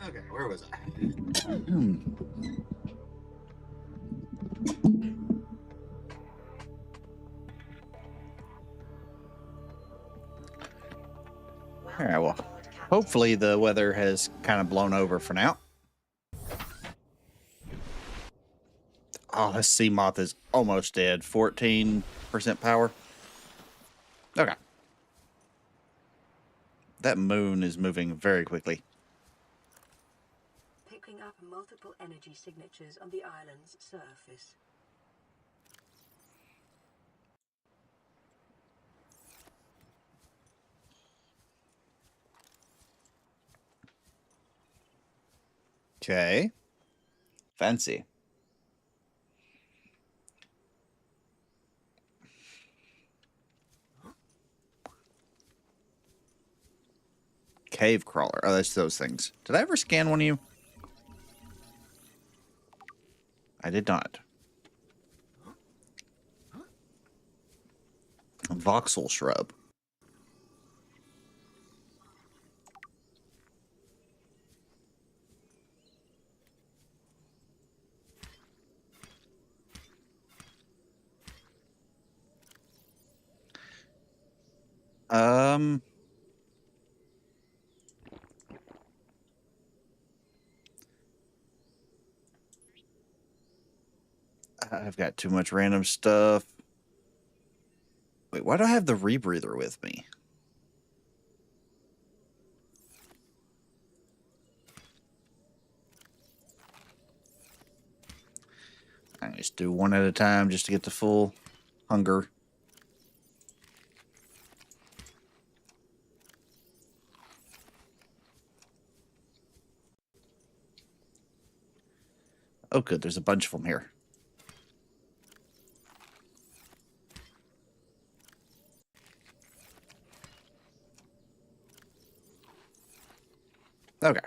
Okay, where was I? All right, well, hopefully the weather has kind of blown over for now. Oh, this sea moth is almost dead. 14% power. Okay. That moon is moving very quickly. Picking up multiple energy signatures on the island's surface. Okay. Fancy. Cave crawler. Oh, that's those things. Did I ever scan one of you? I did not. Voxel shrub. I've got too much random stuff. Wait, why do I have the rebreather with me? I just do one at a time just to get the full hunger. Oh, good. There's a bunch of them here. Okay.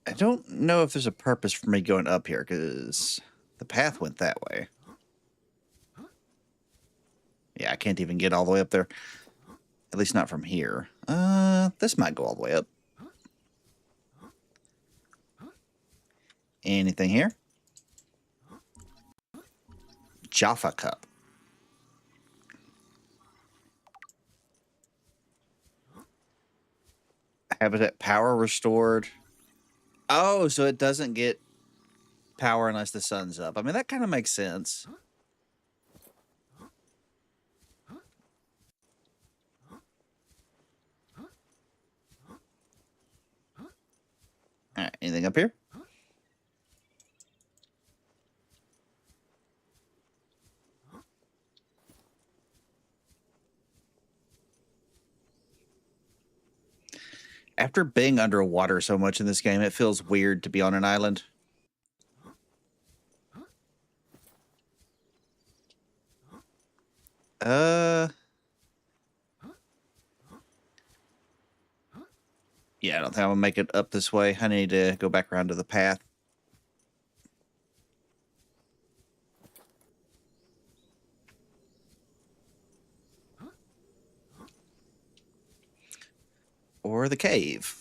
I don't know if there's a purpose for me going up here, because the path went that way. Yeah, I can't even get all the way up there. At least not from here. This might go all the way up. Anything here? Jaffa cup. Habitat power restored. Oh, so it doesn't get power unless the sun's up. I mean, that kind of makes sense. All right, anything up here? After being underwater so much in this game, it feels weird to be on an island. Yeah, I don't think I'm gonna make it up this way. I need to go back around to the path. Or the cave.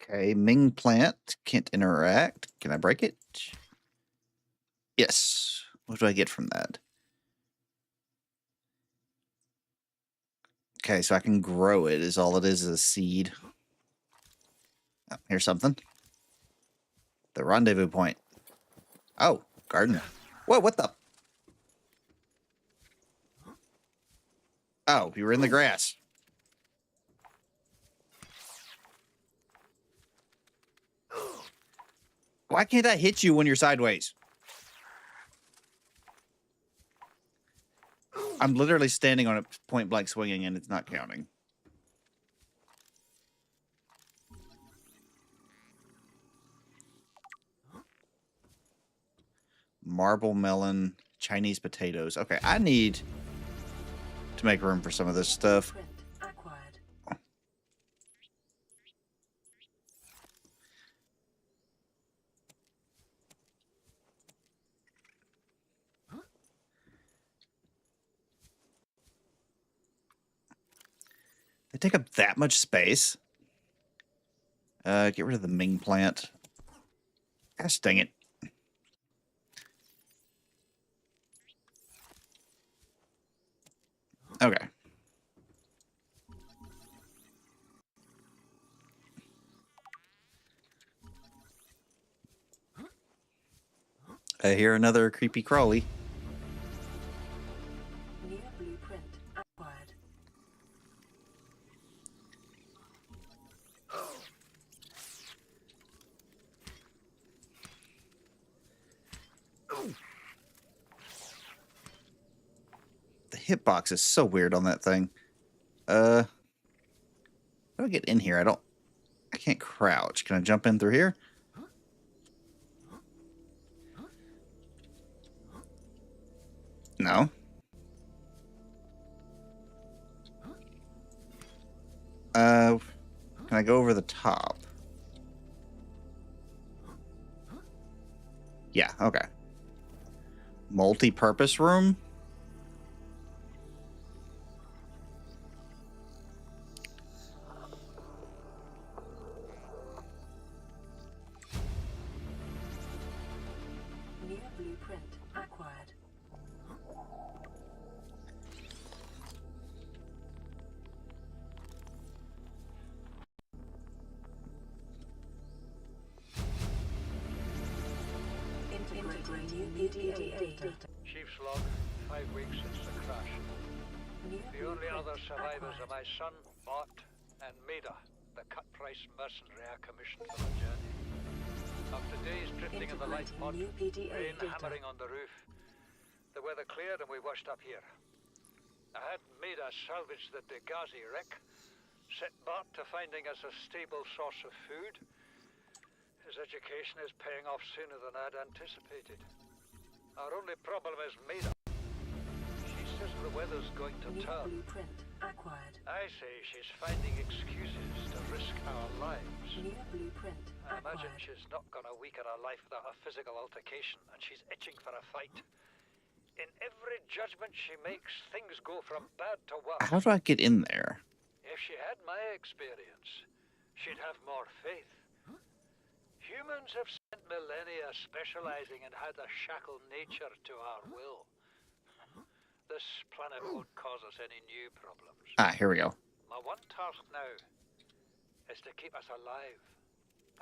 Okay, Ming plant can't interact. Can I break it? Yes. What do I get from that? Okay, so I can grow it. Is all it is a seed. Oh, here's something. The rendezvous point. Oh, garden. Whoa, what the? Oh, you were in the grass. Why can't I hit you when you're sideways? I'm literally standing on it point blank swinging and it's not counting. Marble melon, Chinese potatoes. Okay, I need to make room for some of this stuff. Print acquired. They take up that much space. Get rid of the Ming plant. Gosh dang it. Okay. I hear another creepy crawly. New blueprint acquired. The hitbox is so weird on that thing. How do I get in here? I can't crouch. Can I jump in through here? No. Can I go over the top? Yeah, okay. Multi-purpose room? New blueprint acquired. Integrating new PDA data. Chief's log, 5 weeks since the crash. New The only blueprint other survivors are acquired. my son, Bart, and Maida, the cut-price mercenary I commissioned for the journey. After days drifting in the light pod, Integrating new PDA rain data. hammering on the roof, the weather cleared and we washed up here. I had Maida salvage the Degazi wreck, set Bart to finding us a stable source of food. His education is paying off sooner than I'd anticipated. Our only problem is Maida. She says the weather's going to New turn. blueprint acquired. I say she's finding excuses to risk our lives. New blueprint I imagine acquired. she's not gonna weaken her life without a physical altercation, and she's itching for a fight. In every judgment she makes, things go from bad to worse. How do I get in there? If she had my experience, she'd have more faith. Humans have spent millennia specializing in how to shackle nature to our will. This planet won't cause us any new problems. Ah, here we go. My one task now is to keep us alive,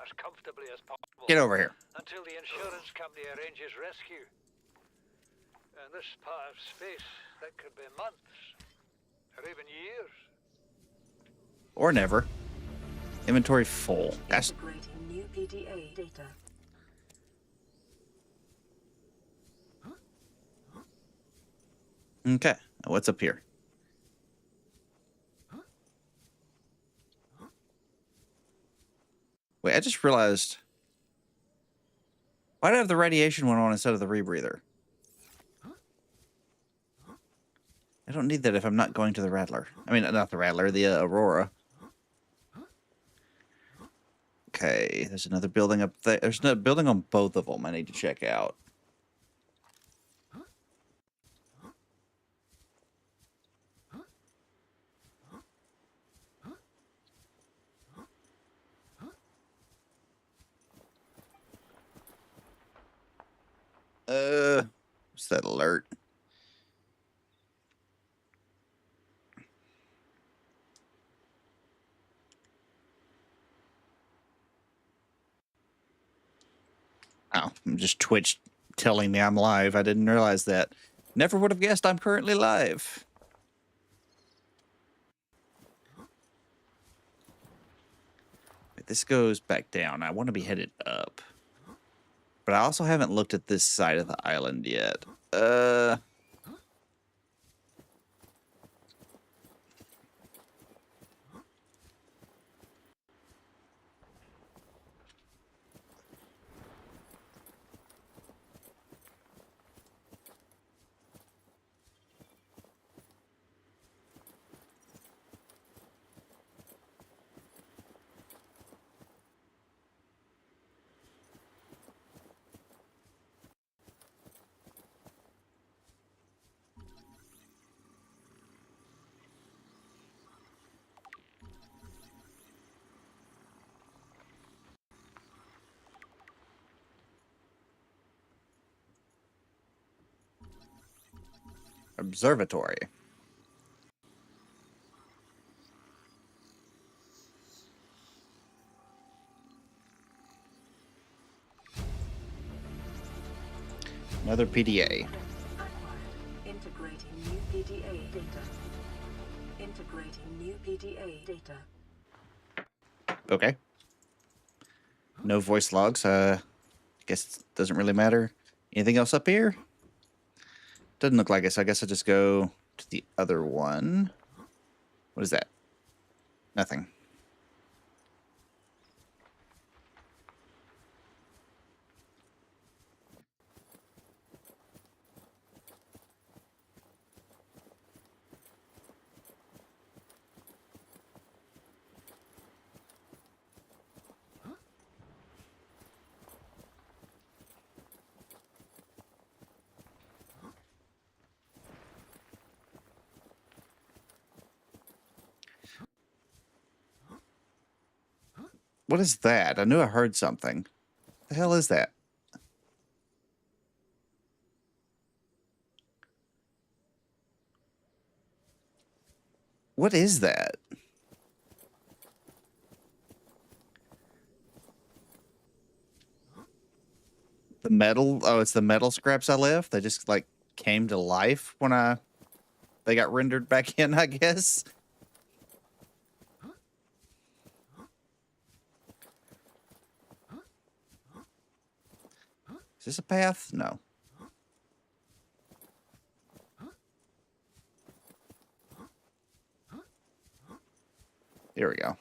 as comfortably as possible, Get over here. until the insurance company arranges rescue. In this part of space, that could be months, or even years. Or never. Inventory full. Gosh. Integrating new PDA data. Okay. What's up here? Wait, I just realized. Why did I have the radiation one on instead of the rebreather? I don't need that if I'm not going to the Rattler. I mean, not the Rattler, the Aurora. Okay, there's another building up there. There's a building on both of them I need to check out. What's that alert? Oh, just Twitch telling me I'm live. I didn't realize that. Never would have guessed I'm currently live. This goes back down. I want to be headed up. But I also haven't looked at this side of the island yet. Observatory. Another PDA. Integrating new PDA data. Integrating new PDA data. Okay. No voice logs. Guess it doesn't really matter. Anything else up here? Doesn't look like it, so I guess I'll just go to the other one. What is that? Nothing. What is that? I knew I heard something. The hell is that? What is that? The metal? Oh, it's the metal scraps I left. They just like came to life when they got rendered back in, I guess. Is this a path? No. Here we go.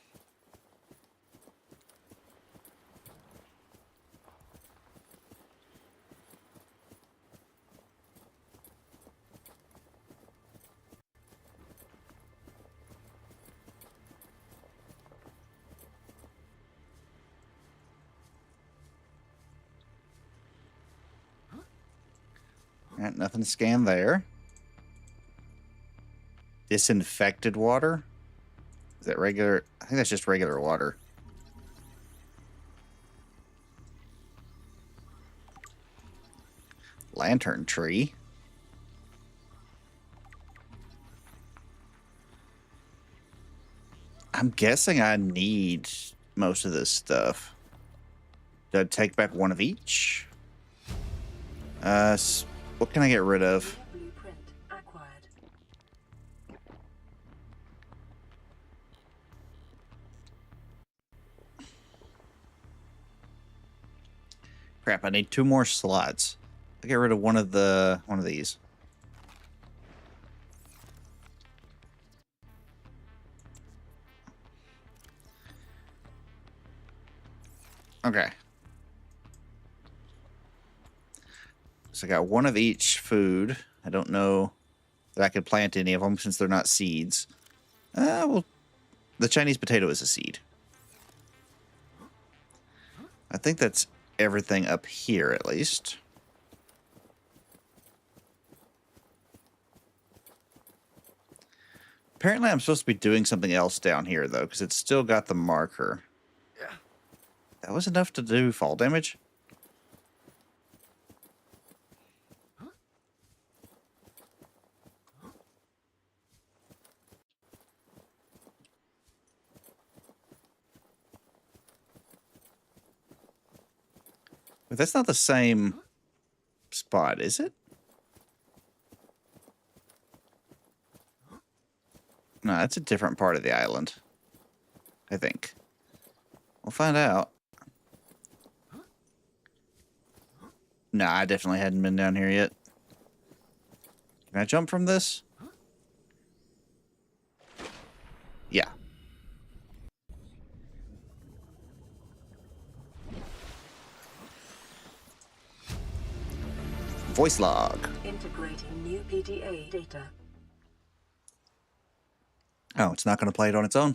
All right, nothing to scan there. Disinfected water? Is that regular? I think that's just regular water. Lantern tree. I'm guessing I need most of this stuff. Do I take back one of each? What can I get rid of? Blueprint acquired. Crap, I need 2 more slots. I'll get rid of one of these. Okay. So I got one of each food. I don't know that I could plant any of them since they're not seeds. Well, the Chinese potato is a seed. I think that's everything up here, at least. Apparently, I'm supposed to be doing something else down here, though, because it's still got the marker. Yeah. That was enough to do fall damage? But that's not the same spot, is it? No, that's a different part of the island, I think. We'll find out. Nah, I definitely hadn't been down here yet. Can I jump from this? Yeah. Voice log. Integrating new PDA data. Oh, it's not going to play it on its own?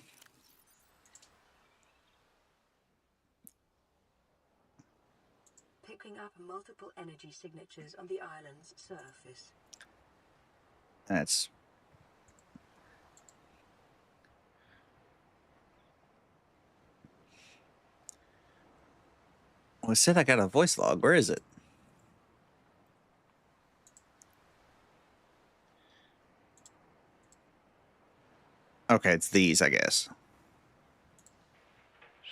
Picking up multiple energy signatures on the island's surface. That's... Well, it said I got a voice log. Where is it? Okay, it's these, I guess.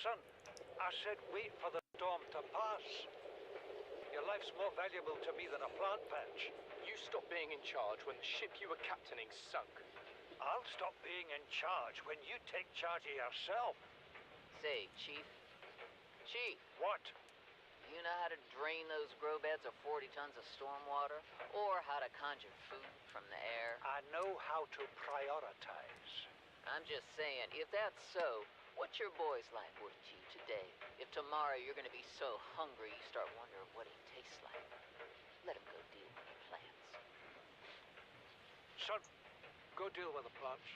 Son, I said wait for the storm to pass. Your life's more valuable to me than a plant patch. You stopped being in charge when the ship you were captaining sunk. I'll stop being in charge when you take charge of yourself. Say, Chief. Chief, What? you know how to drain those grow beds of 40 tons of stormwater? Or how to conjure food from the air? I know how to prioritize. I'm just saying, if that's so, what's your boy's life worth to you today? If tomorrow you're gonna be so hungry you start wondering what he tastes like, let him go deal with the plants. Son, go deal with the plants.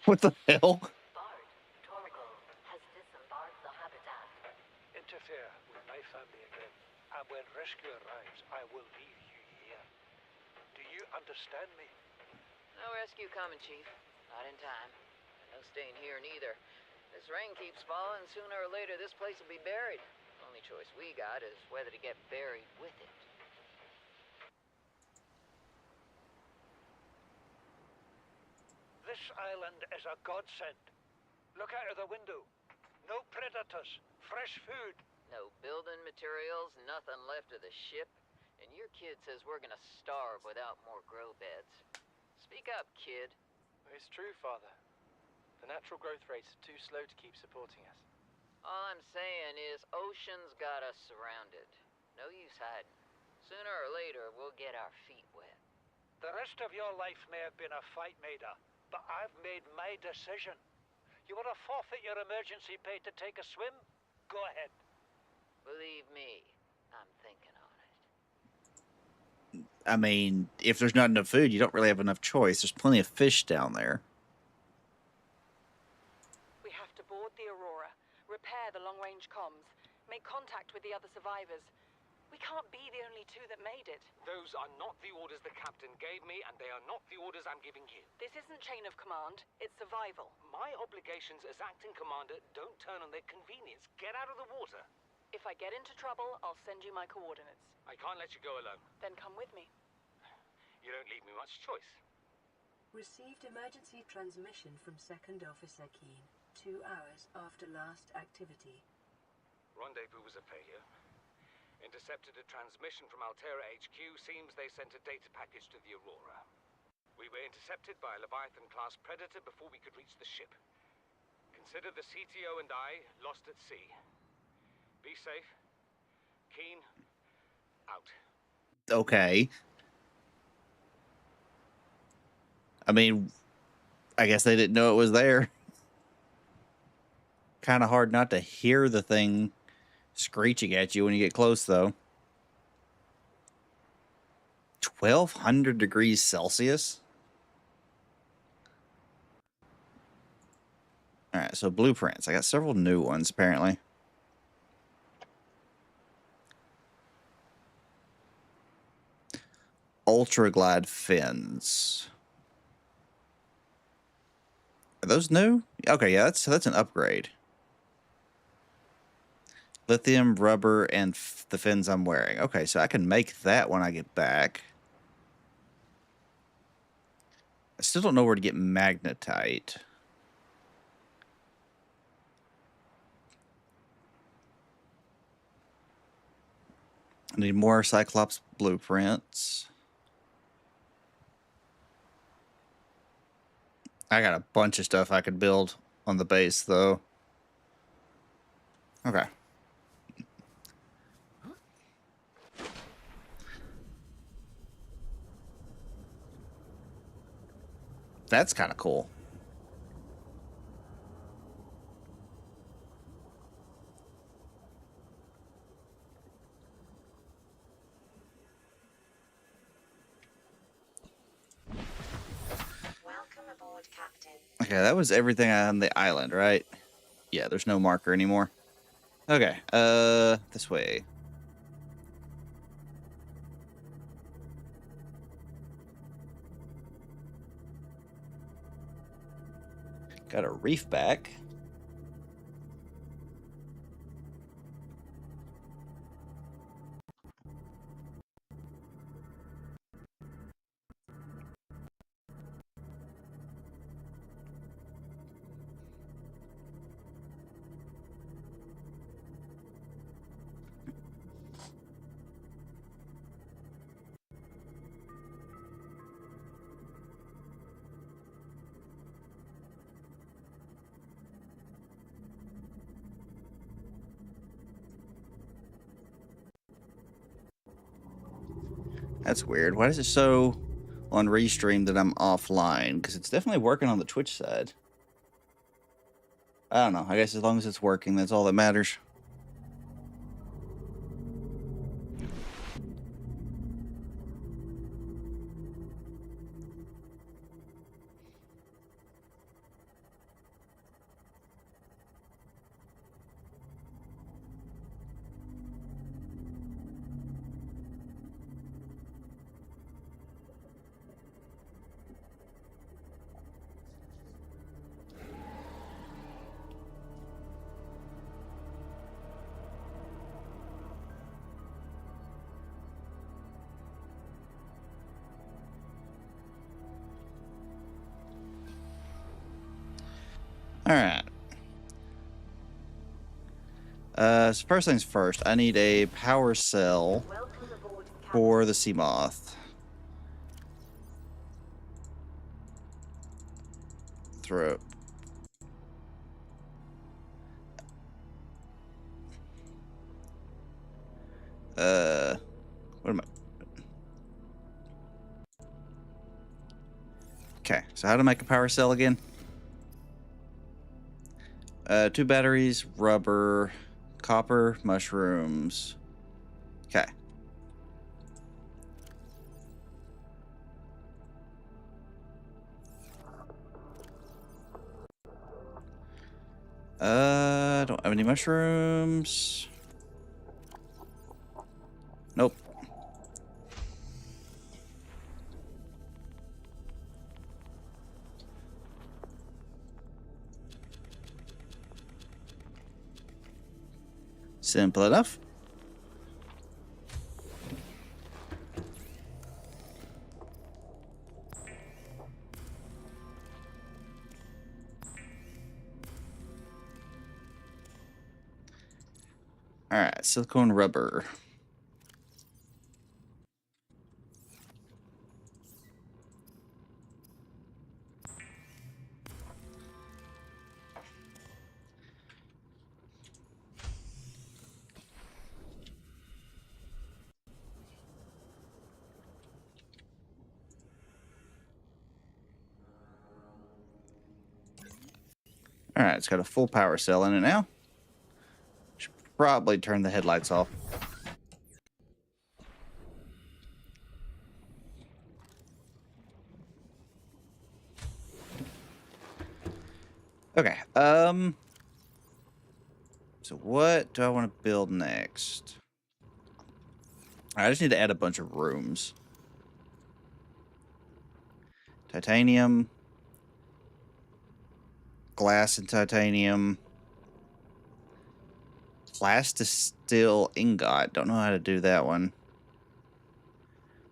What the hell? Bard, Torgal has disembarked the habitat. Interfere with my family again, and when rescue arrives, I will leave you here. Do you understand me? No rescue coming, Chief. Not in time. No staying here neither. This rain keeps falling, sooner or later this place will be buried. Only choice we got is whether to get buried with it. This island is a godsend. Look out of the window. No predators, fresh food. No building materials, nothing left of the ship. And your kid says we're gonna starve without more grow beds. Speak up, kid. It's true, Father. The natural growth rates are too slow to keep supporting us. All I'm saying is ocean's got us surrounded. No use hiding. Sooner or later, we'll get our feet wet. The rest of your life may have been a fight, Maida, but I've made my decision. You want to forfeit your emergency pay to take a swim? Go ahead. Believe me, I'm thinking on it. I mean, if there's not enough food, you don't really have enough choice. There's plenty of fish down there. We have to board the Aurora, repair the long-range comms, make contact with the other survivors. We can't be the only two that made it. Those are not the orders the captain gave me, and they are not the orders I'm giving you. This isn't chain of command, it's survival. My obligations as acting commander don't turn on their convenience. Get out of the water. If I get into trouble, I'll send you my coordinates. I can't let you go alone. Then come with me. You don't leave me much choice. Received emergency transmission from Second Officer Keen, 2 hours after last activity. Rendezvous was a failure. Intercepted a transmission from Altera HQ. Seems they sent a data package to the Aurora. We were intercepted by a Leviathan-class predator before we could reach the ship. Consider the CTO and I lost at sea. Be safe. Keen, out. Okay. I mean, I guess they didn't know it was there. Kind of hard not to hear the thing screeching at you when you get close, though. 1,200 degrees Celsius? Alright, so blueprints. I got several new ones, apparently. Ultra glide fins. Are those new? Okay, yeah, that's an upgrade. Lithium, rubber, and the fins I'm wearing. Okay, so I can make that when I get back. I still don't know where to get magnetite. I need more Cyclops blueprints. I got a bunch of stuff I could build on the base, though. Okay. That's kind of cool. Welcome aboard, Captain. Okay, that was everything on the island, right? Yeah, there's no marker anymore. Okay, this way. Got a reef back. That's weird. Why does it show on Restream that I'm offline? Because it's definitely working on the Twitch side. I don't know. I guess as long as it's working, that's all that matters. All right. So first things first, I need a power cell for the sea moth. Throw. What am I? Okay, so how to make a power cell again? 2 batteries, rubber, copper, mushrooms. Okay. Don't have any mushrooms. Nope. Simple enough. All right, silicone rubber. All right, it's got a full power cell in it now. Should probably turn the headlights off. Okay, so what do I want to build next? I just need to add a bunch of rooms. Titanium. Glass and titanium. Plastisteel ingot. Don't know how to do that one.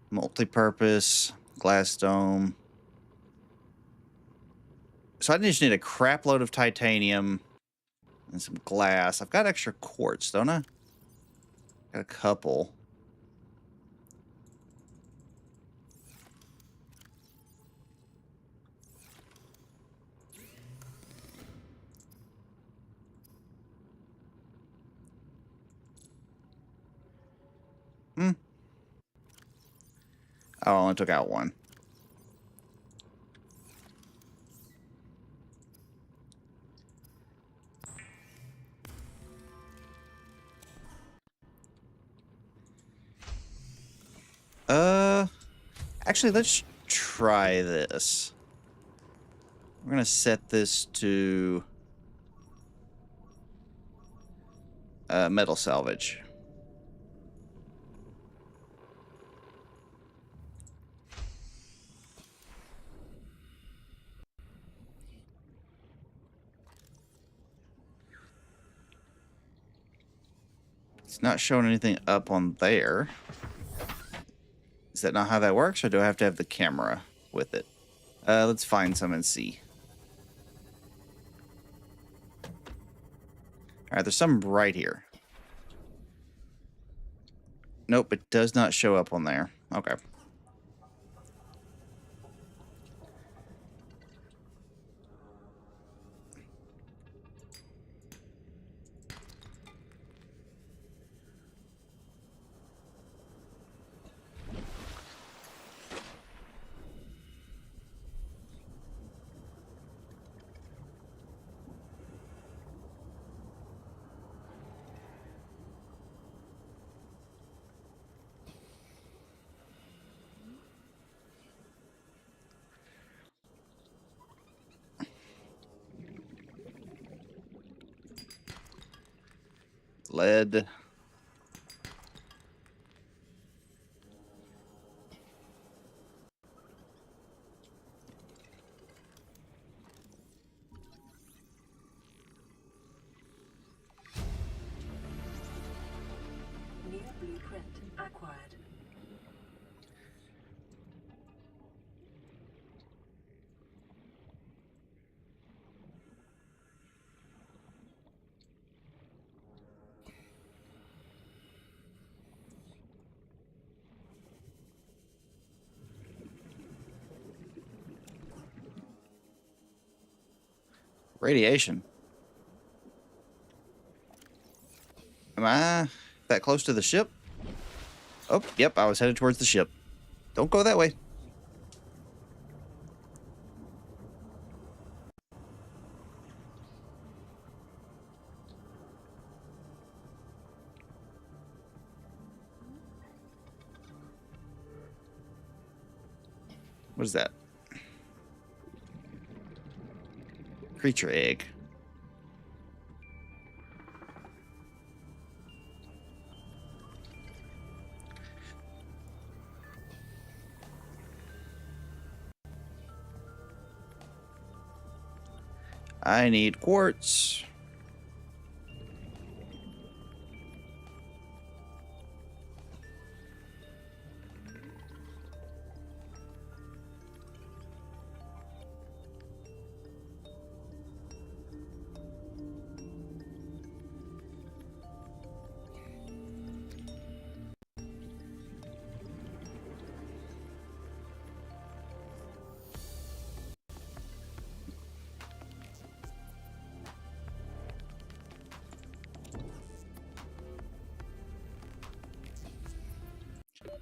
Multi-purpose. Glass dome. So I just need a crap load of titanium and some glass. I've got extra quartz, don't I? Got a couple. Oh, I only took out one. Actually, let's try this. We're gonna set this to metal salvage. It's not showing anything up on there. Is that not how that works, or do I have to have the camera with it? Let's find some and see. Alright, there's some right here. Nope, it does not show up on there. Okay. Lead. New blueprint acquired. Radiation. Am I that close to the ship? Oh, yep, I was headed towards the ship. Don't go that way. What is that? Creature egg. I need quartz.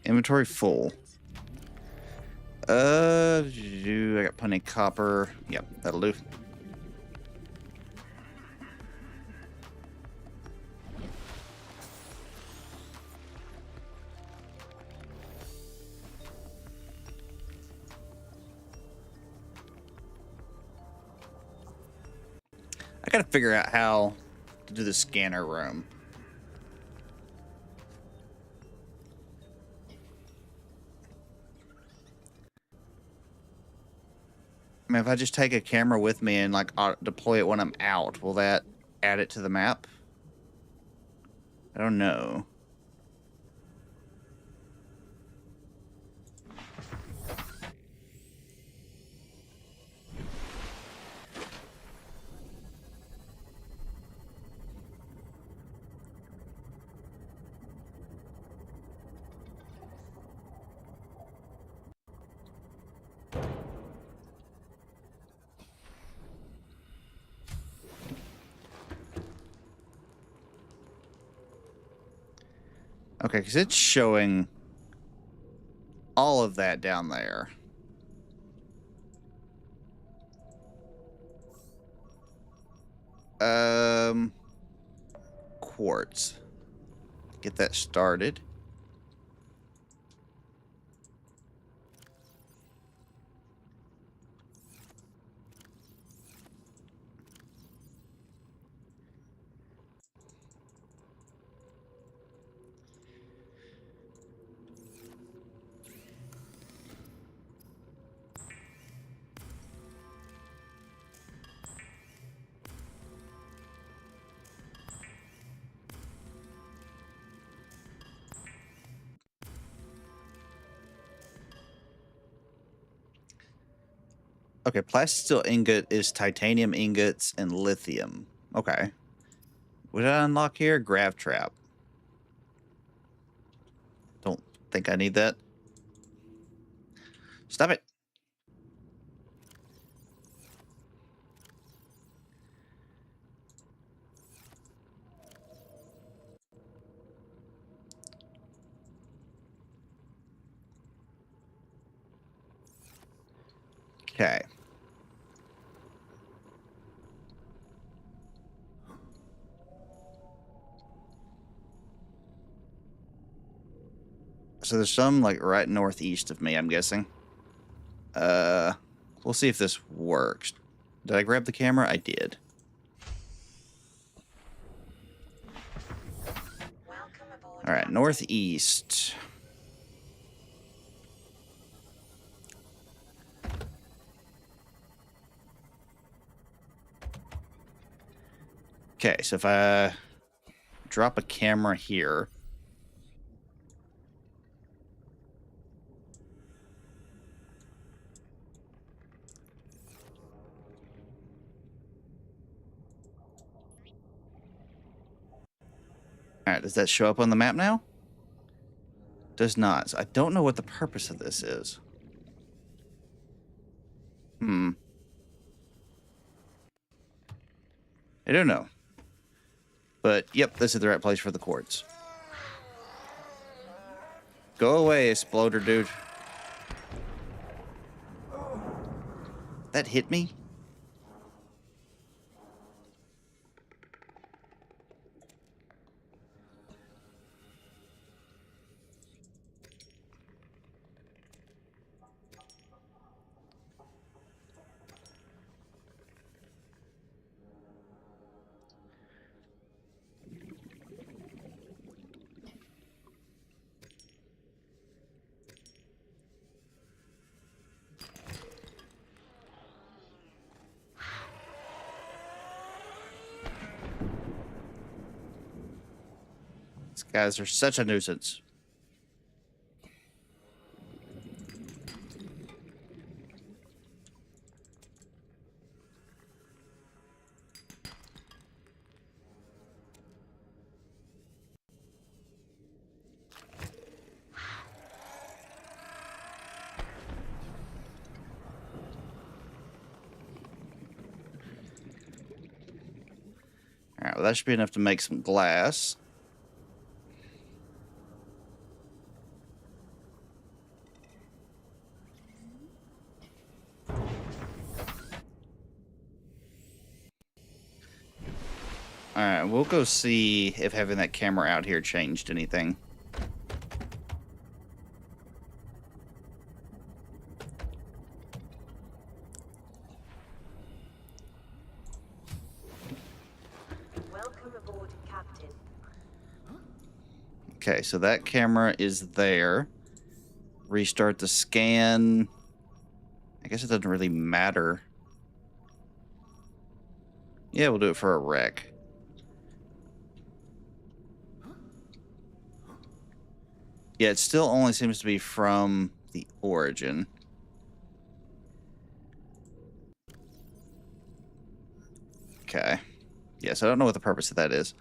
Inventory full. I got plenty of copper. Yep, that'll do. I gotta figure out how to do the scanner room. I mean, if I just take a camera with me and like deploy it when I'm out, will that add it to the map? I don't know. Okay, because it's showing all of that down there. Quartz. Get that started. Okay, plasteel ingot is titanium ingots and lithium. Okay. What did I unlock here? Grav trap. Don't think I need that. Stop it. Okay. So there's some like right northeast of me, I'm guessing. We'll see if this works. Did I grab the camera? I did. All right, northeast. Okay, so if I drop a camera here. All right, does that show up on the map now? Does not. So I don't know what the purpose of this is. I don't know. But, yep, this is the right place for the quartz. Go away, exploder dude. That hit me? These guys are such a nuisance. Alright, well that should be enough to make some glass. Alright, we'll go see if having that camera out here changed anything. Welcome aboard, Captain. Okay, so that camera is there. Restart the scan. I guess it doesn't really matter. Yeah, we'll do it for a wreck. Yeah, it still only seems to be from the origin. Okay. Yes, I don't know what the purpose of that is.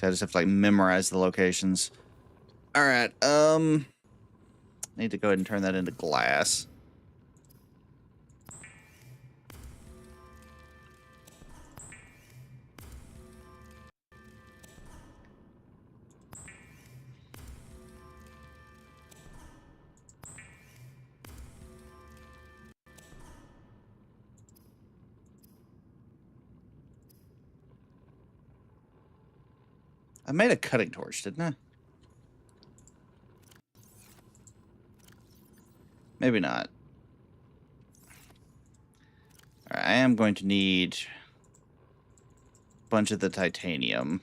I just have to like memorize the locations. Alright, need to go ahead and turn that into glass. I made a cutting torch, didn't I? Maybe not. All right, I am going to need a bunch of the titanium.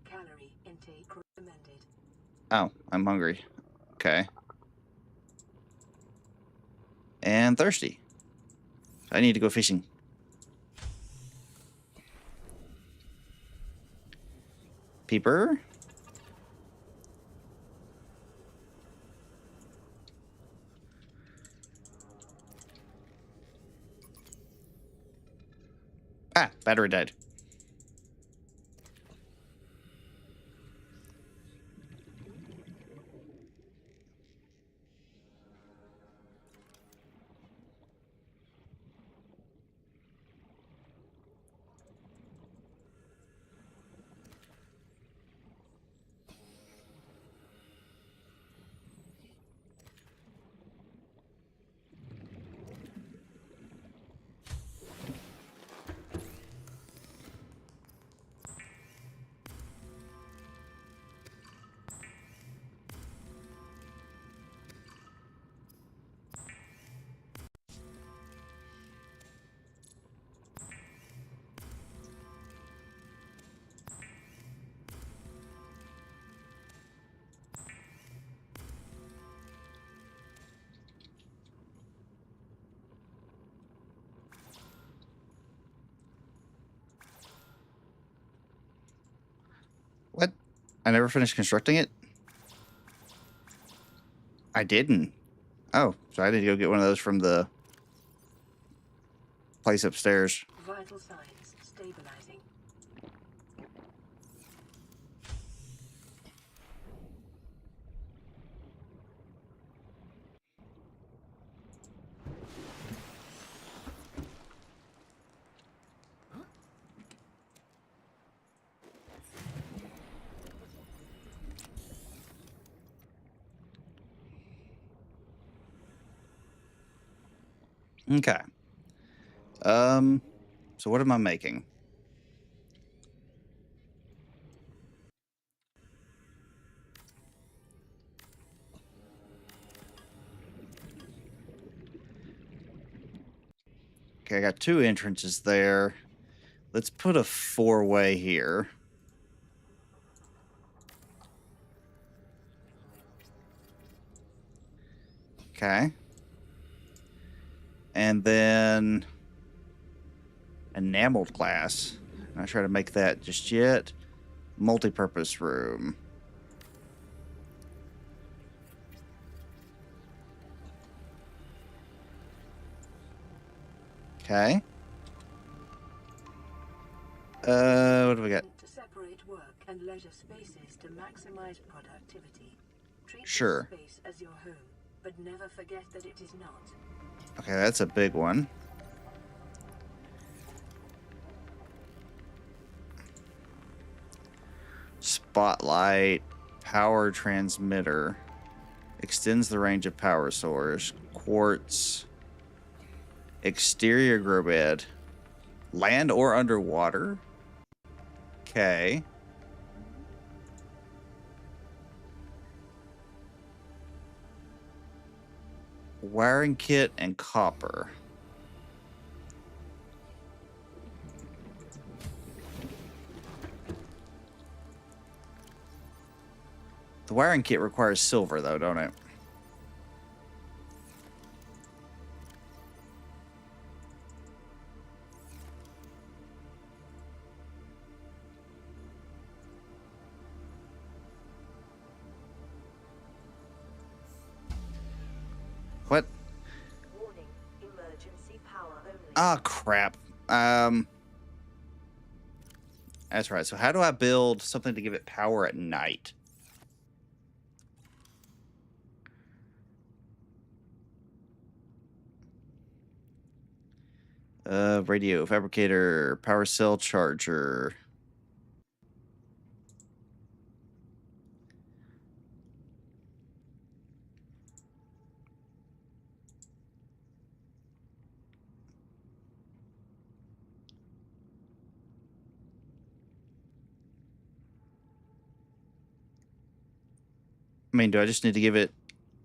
Calorie intake recommended. Oh, I'm hungry. Okay. And thirsty. I need to go fishing. Peeper. Ah, battery died. What? I never finished constructing it? I didn't. Oh, so I need to go get one of those from the place upstairs. Vital signs stabilizing. Okay. So what am I making? Okay, I got 2 entrances there. Let's put a 4-way here. Okay. And then enameled glass. I'm not trying to make that just yet. Multi-purpose room. Okay. What do we got? To separate work and leisure spaces to maximize productivity. Treat Sure. this space as your home, but never forget that it is not. Okay, that's a big one. Spotlight, power transmitter, extends the range of power source, quartz, exterior grow bed, land or underwater. Okay. Wiring kit and copper. The wiring kit requires silver, though, don't it? What? Warning, emergency power only. Ah, crap. That's right. So how do I build something to give it power at night? Radio, fabricator, power cell charger. I mean, do I just need to give it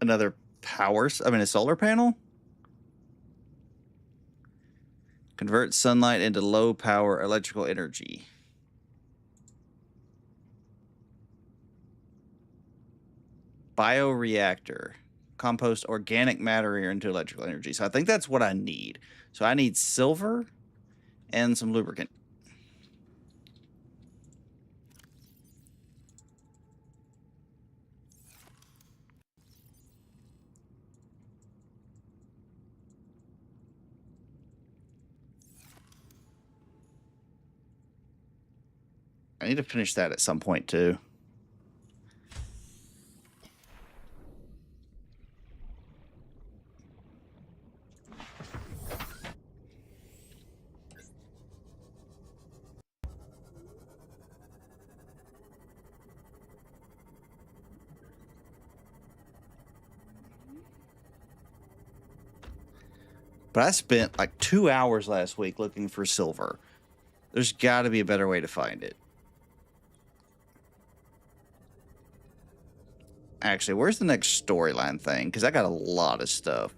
another a solar panel? Convert sunlight into low power electrical energy. Bioreactor. Compost organic matter into electrical energy. So I think that's what I need. So I need silver and some lubricant. I need to finish that at some point too. But I spent like 2 hours last week looking for silver. There's got to be a better way to find it. Actually, where's the next storyline thing? Because I got a lot of stuff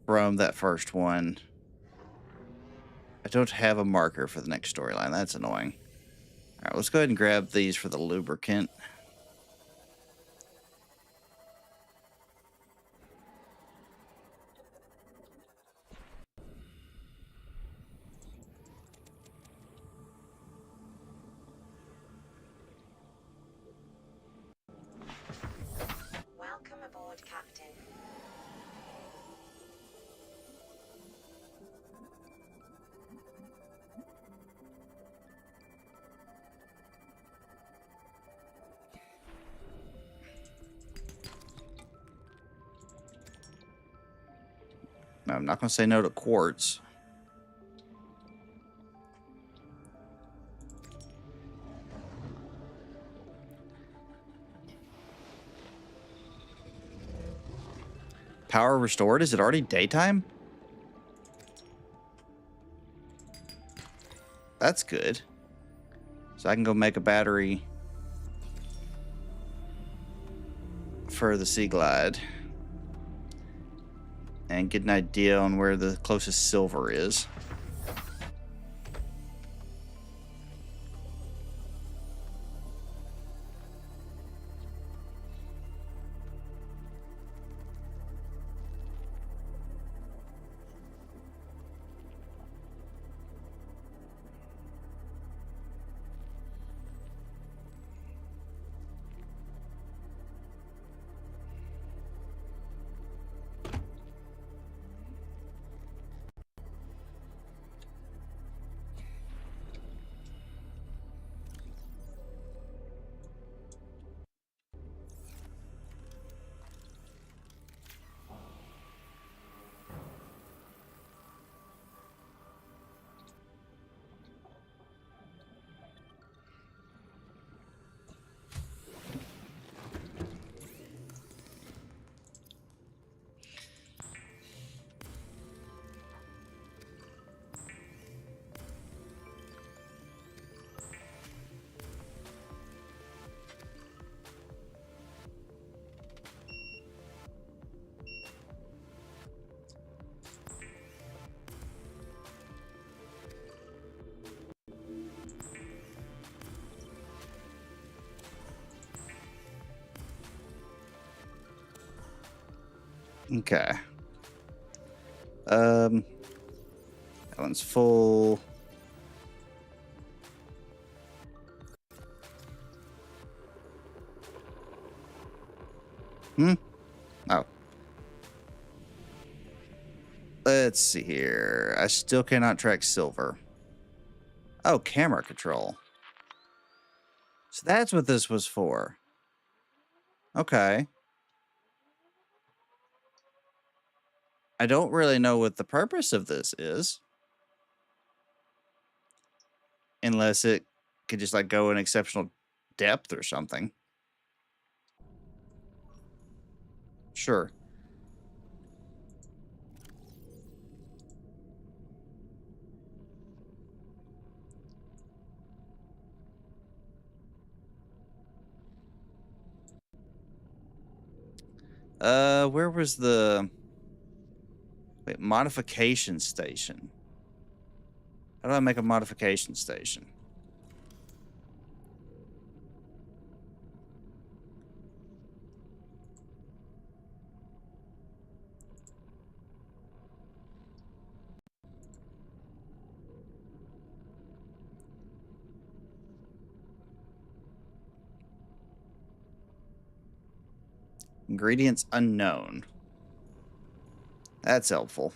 from that first one. I don't have a marker for the next storyline. That's annoying. All right, let's go ahead and grab these for the lubricant. Welcome aboard, Captain. No, I'm not going to say no to quartz. Power restored? Is it already daytime? That's good. So I can go make a battery for the Sea Glide and get an idea on where the closest silver is. Okay. That one's full. Oh. Let's see here. I still cannot track silver. Oh, camera control. So that's what this was for. Okay. I don't really know what the purpose of this is. Unless it could just like go in exceptional depth or something. Sure. Where was the... Wait, modification station. How do I make a modification station? Ingredients unknown. That's helpful.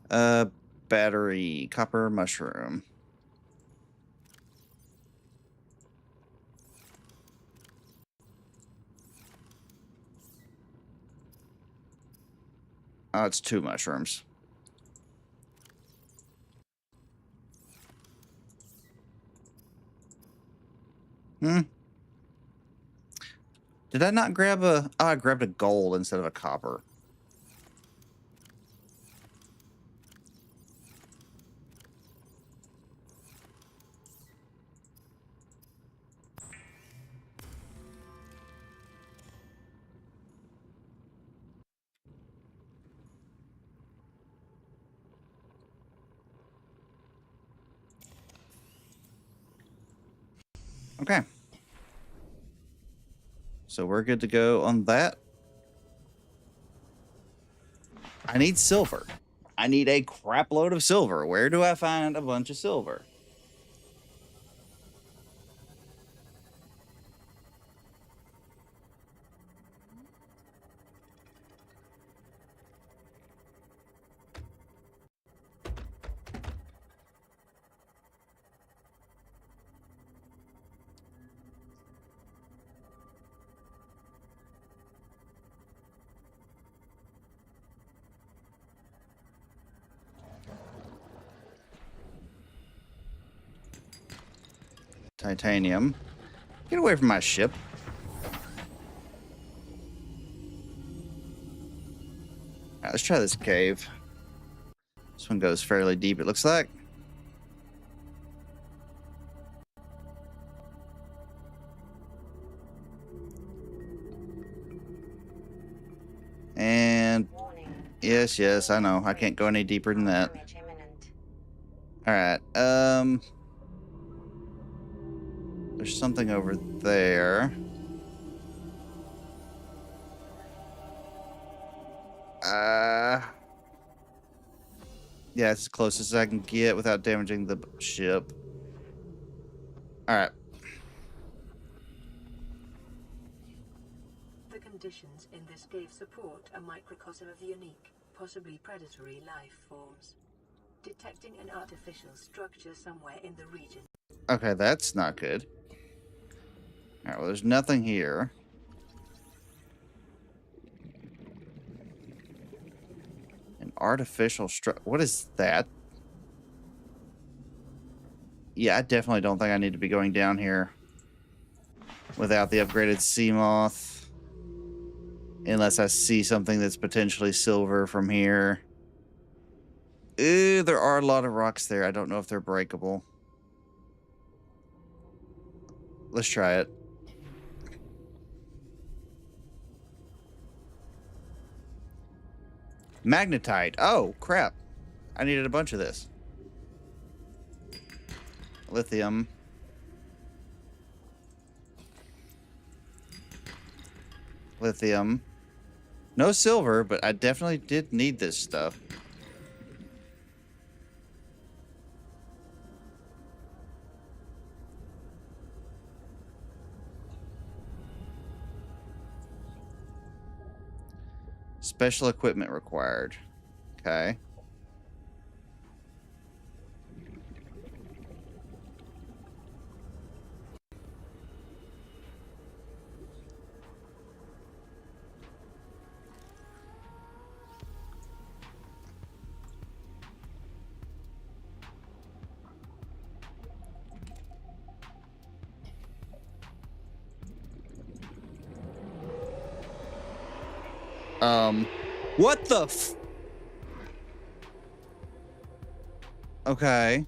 Battery, copper, mushroom. Oh, it's 2 mushrooms. Hmm. Did I not grab a... Oh, I grabbed a gold instead of a copper. Okay. So we're good to go on that. I need silver. I need a crap load of silver. Where do I find a bunch of silver? Titanium. Get away from my ship. Alright, let's try this cave. This one goes fairly deep, it looks like. And yes, I know. I can't go any deeper than that. Alright, there's something over there. Yeah, it's as close as I can get without damaging the ship. Alright. The conditions in this cave support a microcosm of unique, possibly predatory life forms. Detecting an artificial structure somewhere in the region. Okay, that's not good. Alright, well, there's nothing here. An artificial structure. What is that? Yeah, I definitely don't think I need to be going down here without the upgraded sea moth. Unless I see something that's potentially silver from here. Ooh, there are a lot of rocks there. I don't know if they're breakable. Let's try it. Magnetite. Oh, crap. I needed a bunch of this. Lithium. Lithium. No silver, but I definitely did need this stuff. Special equipment required. Okay. What the f... Okay.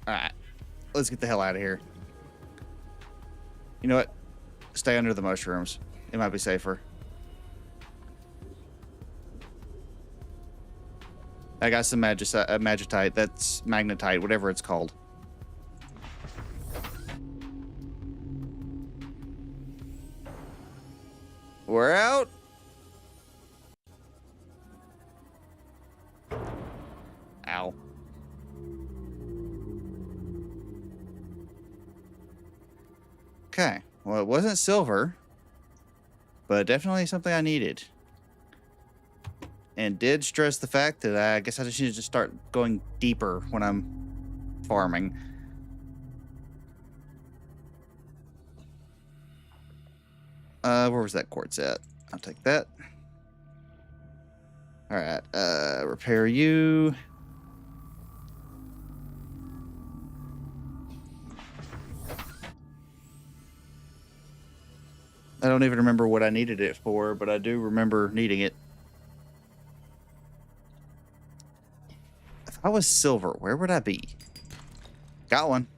Alright. Let's get the hell out of here. You know what? Stay under the mushrooms. It might be safer. I got some magitite. That's magnetite, whatever it's called. We're out. Ow. Okay. Well, it wasn't silver, but definitely something I needed. And did stress the fact that I guess I just need to start going deeper when I'm farming. Where was that quartz at? I'll take that. Alright, repair you. I don't even remember what I needed it for, but I do remember needing it. If I was silver, where would I be? Got one.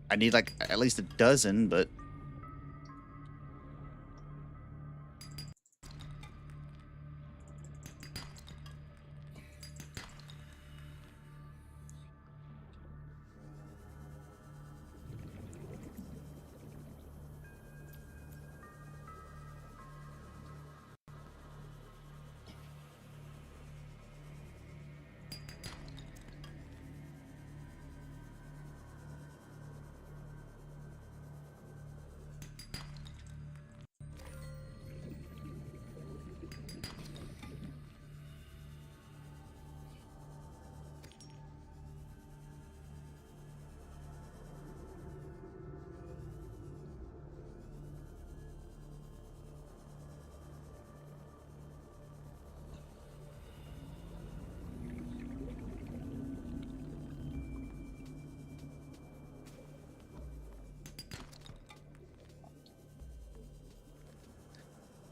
I need like at least a dozen, but...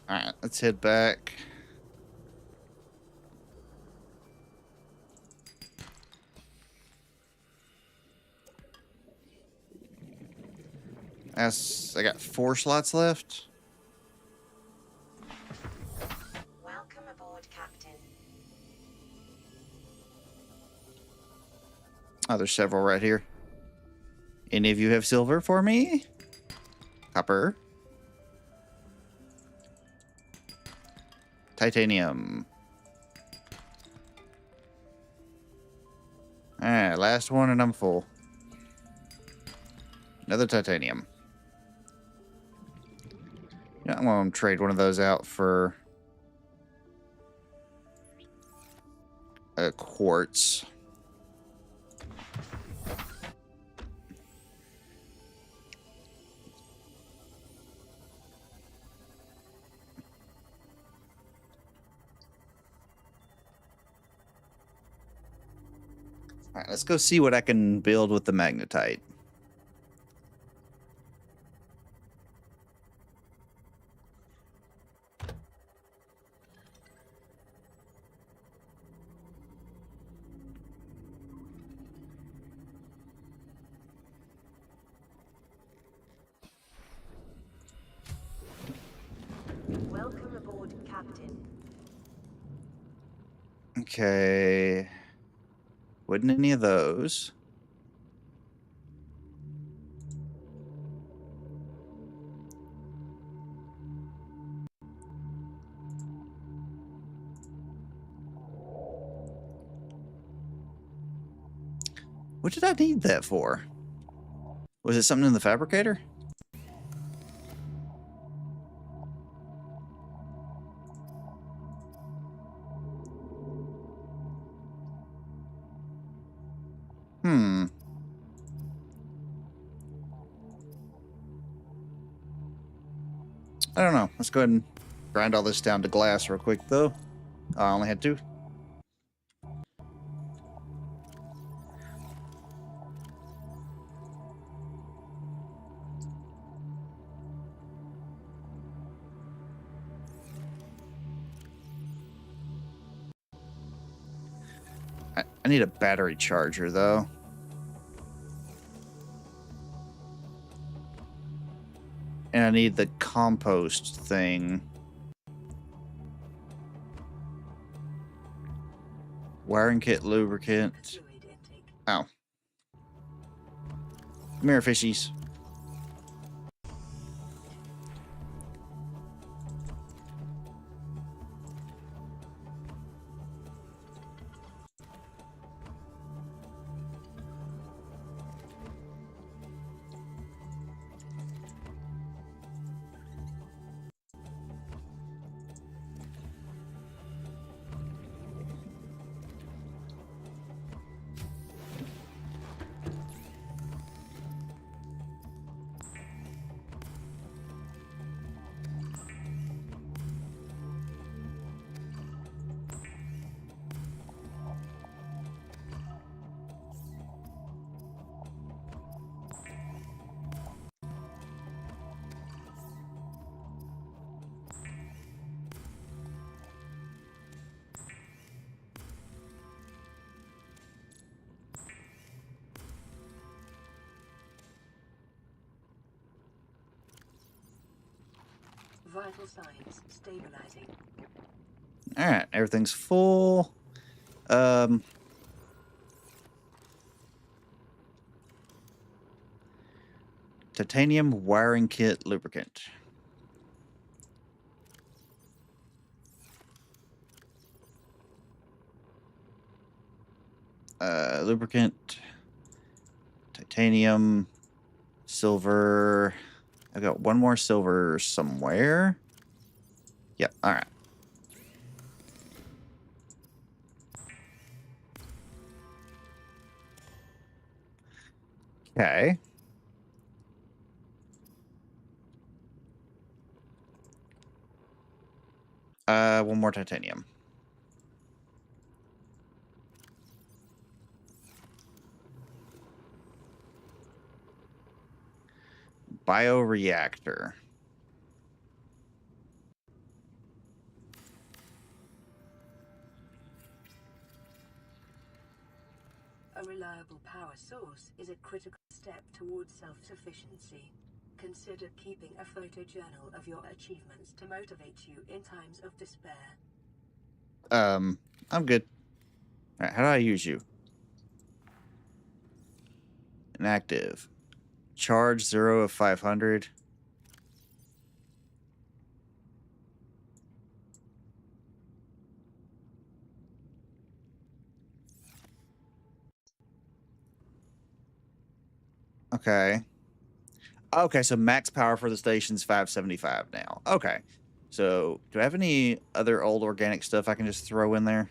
Alright, let's head back. I got 4 slots left. Welcome aboard, Captain. Oh, there's several right here. Any of you have silver for me? Copper. Titanium. Alright, last one and I'm full. Another titanium. Yeah, I'm going to trade one of those out for a quartz. Alright, let's go see what I can build with the magnetite. Welcome aboard, Captain. Okay. Wouldn't any of those. What did I need that for? Was it something in the fabricator? I don't know. Let's go ahead and grind all this down to glass real quick, though. I only had 2. I need a battery charger, though. And I need the compost thing. Wiring kit, lubricant. Fluid intake. Oh. Mirror fishies. Vital signs stabilizing. All right, everything's full. Titanium wiring kit lubricant. Lubricant, titanium, silver. I've got one more silver somewhere. Yep, all right. Okay. One more titanium. Bioreactor. A reliable power source is a critical step towards self-sufficiency. Consider keeping a photojournal of your achievements to motivate you in times of despair. I'm good. All right, how do I use you? Inactive. Charge 0 of 500. Okay. Okay, so max power for the station's 575 now. Okay. So, do I have any other old organic stuff I can just throw in there?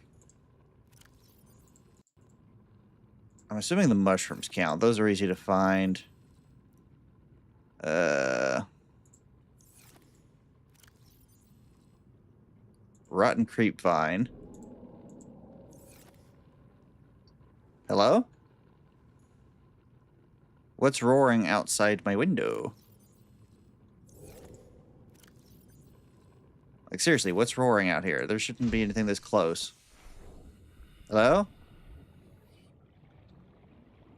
I'm assuming the mushrooms count. Those are easy to find. Rotten creep vine. Hello? What's roaring outside my window? Like, seriously, what's roaring out here? There shouldn't be anything this close. Hello?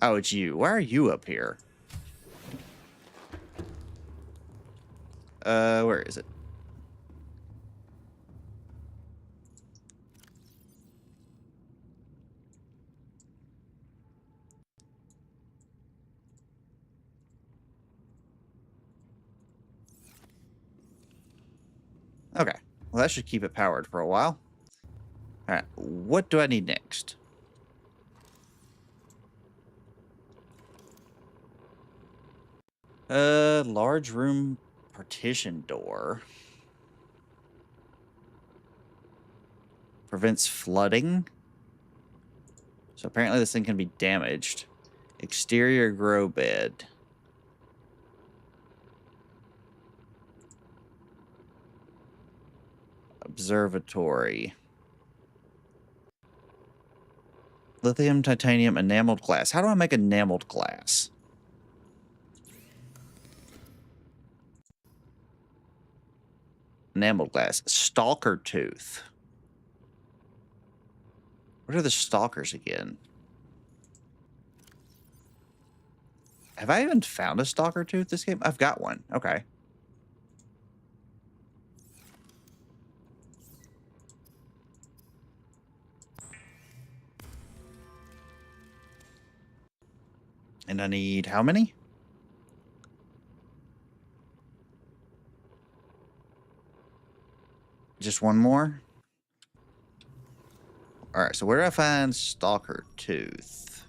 Oh, it's you. Why are you up here? Where is it? Okay. Well, that should keep it powered for a while. All right. What do I need next? Large room partition door. Prevents flooding. So apparently this thing can be damaged. Exterior grow bed. Observatory. Lithium, titanium, enameled glass. How do I make enameled glass? Enameled glass. Stalker tooth. What are the stalkers again? Have I even found a stalker tooth this game? I've got one. Okay. And I need how many? Just one more? Alright, so where do I find Stalker Tooth?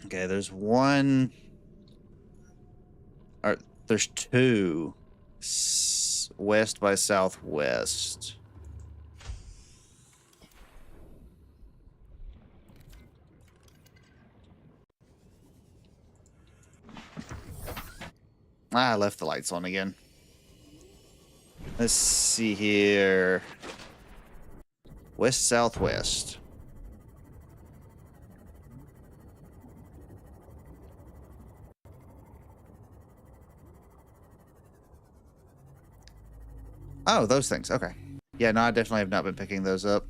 Okay, there's one. Or there's two. West by southwest. Ah, I left the lights on again. Let's see here. West southwest. Oh, those things. Okay. Yeah, no, I definitely have not been picking those up.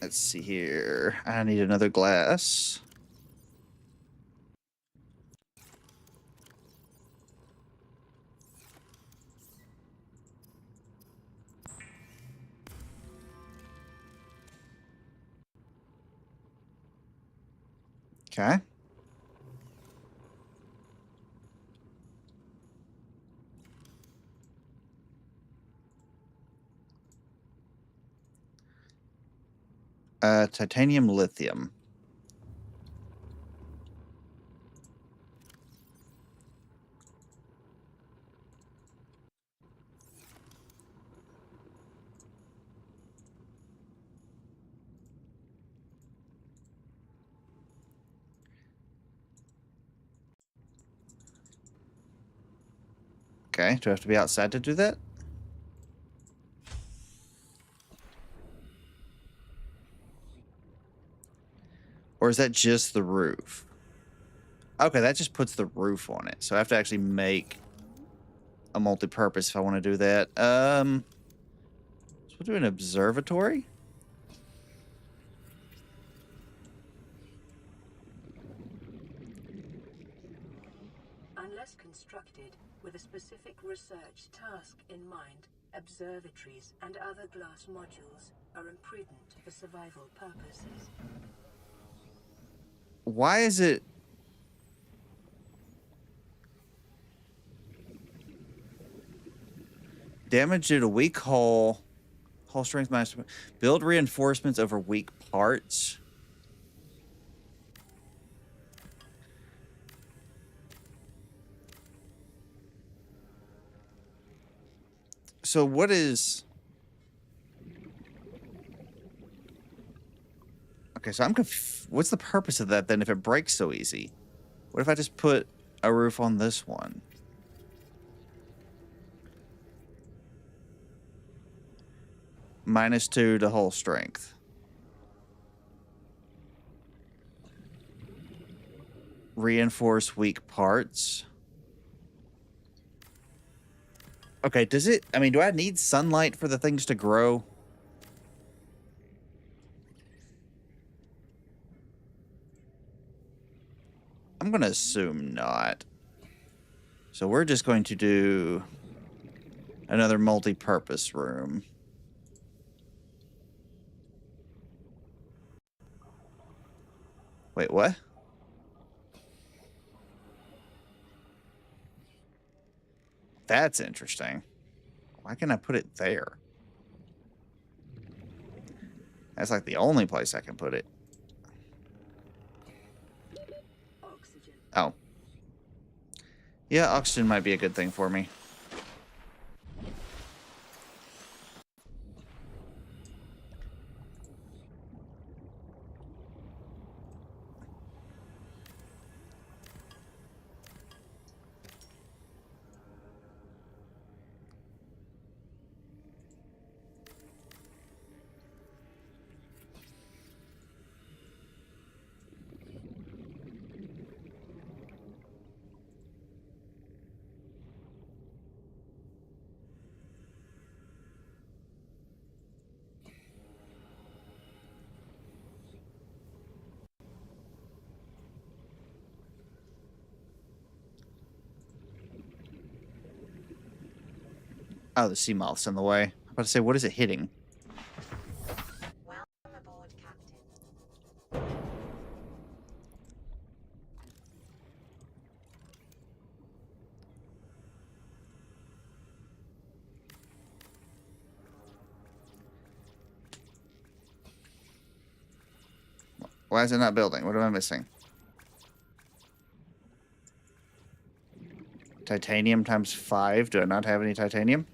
Let's see here. I need another glass. Okay. Titanium lithium. Okay, do I have to be outside to do that? Or is that just the roof? Okay, that just puts the roof on it. So I have to actually make a multi-purpose if I want to do that. So we'll do an observatory. Unless constructed with a specific research task in mind, observatories and other glass modules are imprudent for survival purposes. Why is it... Damage due to weak hull. Hull strength minus... Build reinforcements over weak parts. So what is... Okay, so I'm what's the purpose of that then if it breaks so easy? What if I just put a roof on this one? -2 to hull strength. Reinforce weak parts. Okay, does it... I mean, do I need sunlight for the things to grow? I'm going to assume not. So we're just going to do another multi-purpose room. Wait, what? That's interesting. Why can't I put it there? That's like the only place I can put it. Oxygen. Oh. Yeah, oxygen might be a good thing for me. Oh, the sea moth's in the way. I'm about to say, what is it hitting? Welcome aboard, Captain. Why is it not building? What am I missing? Titanium times 5. Do I not have any titanium?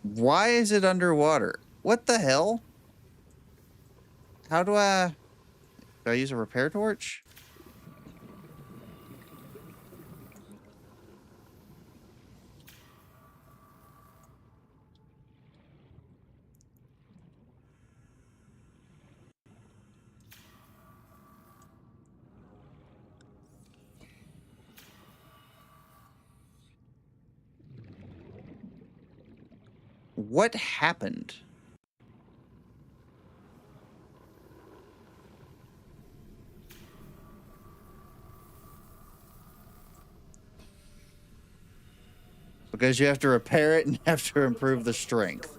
Why is it underwater? What the hell? How do I use a repair torch? What happened? Because you have to repair it and have to improve the strength.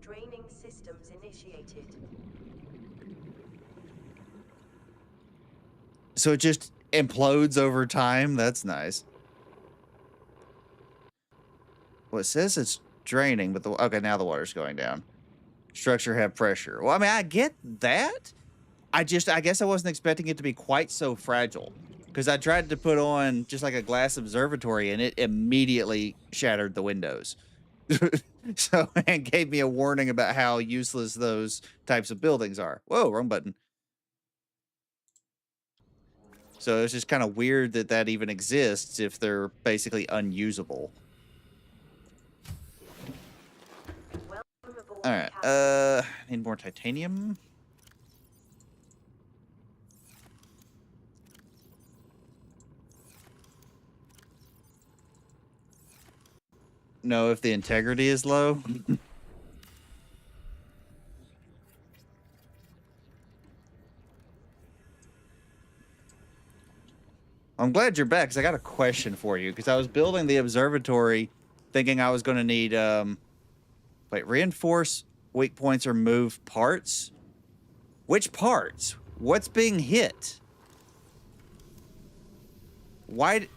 Draining systems initiated. So it just implodes over time? That's nice. Well, it says it's draining, but okay, now the water's going down. Structure have pressure. Well, I mean, I get that. I guess I wasn't expecting it to be quite so fragile. Because I tried to put on just like a glass observatory and it immediately shattered the windows. So, and gave me a warning about how useless those types of buildings are. Whoa, wrong button. So it's just kind of weird that that even exists if they're basically unusable. All right, need more titanium. Know if the integrity is low. I'm glad you're back because I got a question for you. Because I was building the observatory thinking I was going to need, wait, reinforce weak points or move parts? Which parts? What's being hit? Why?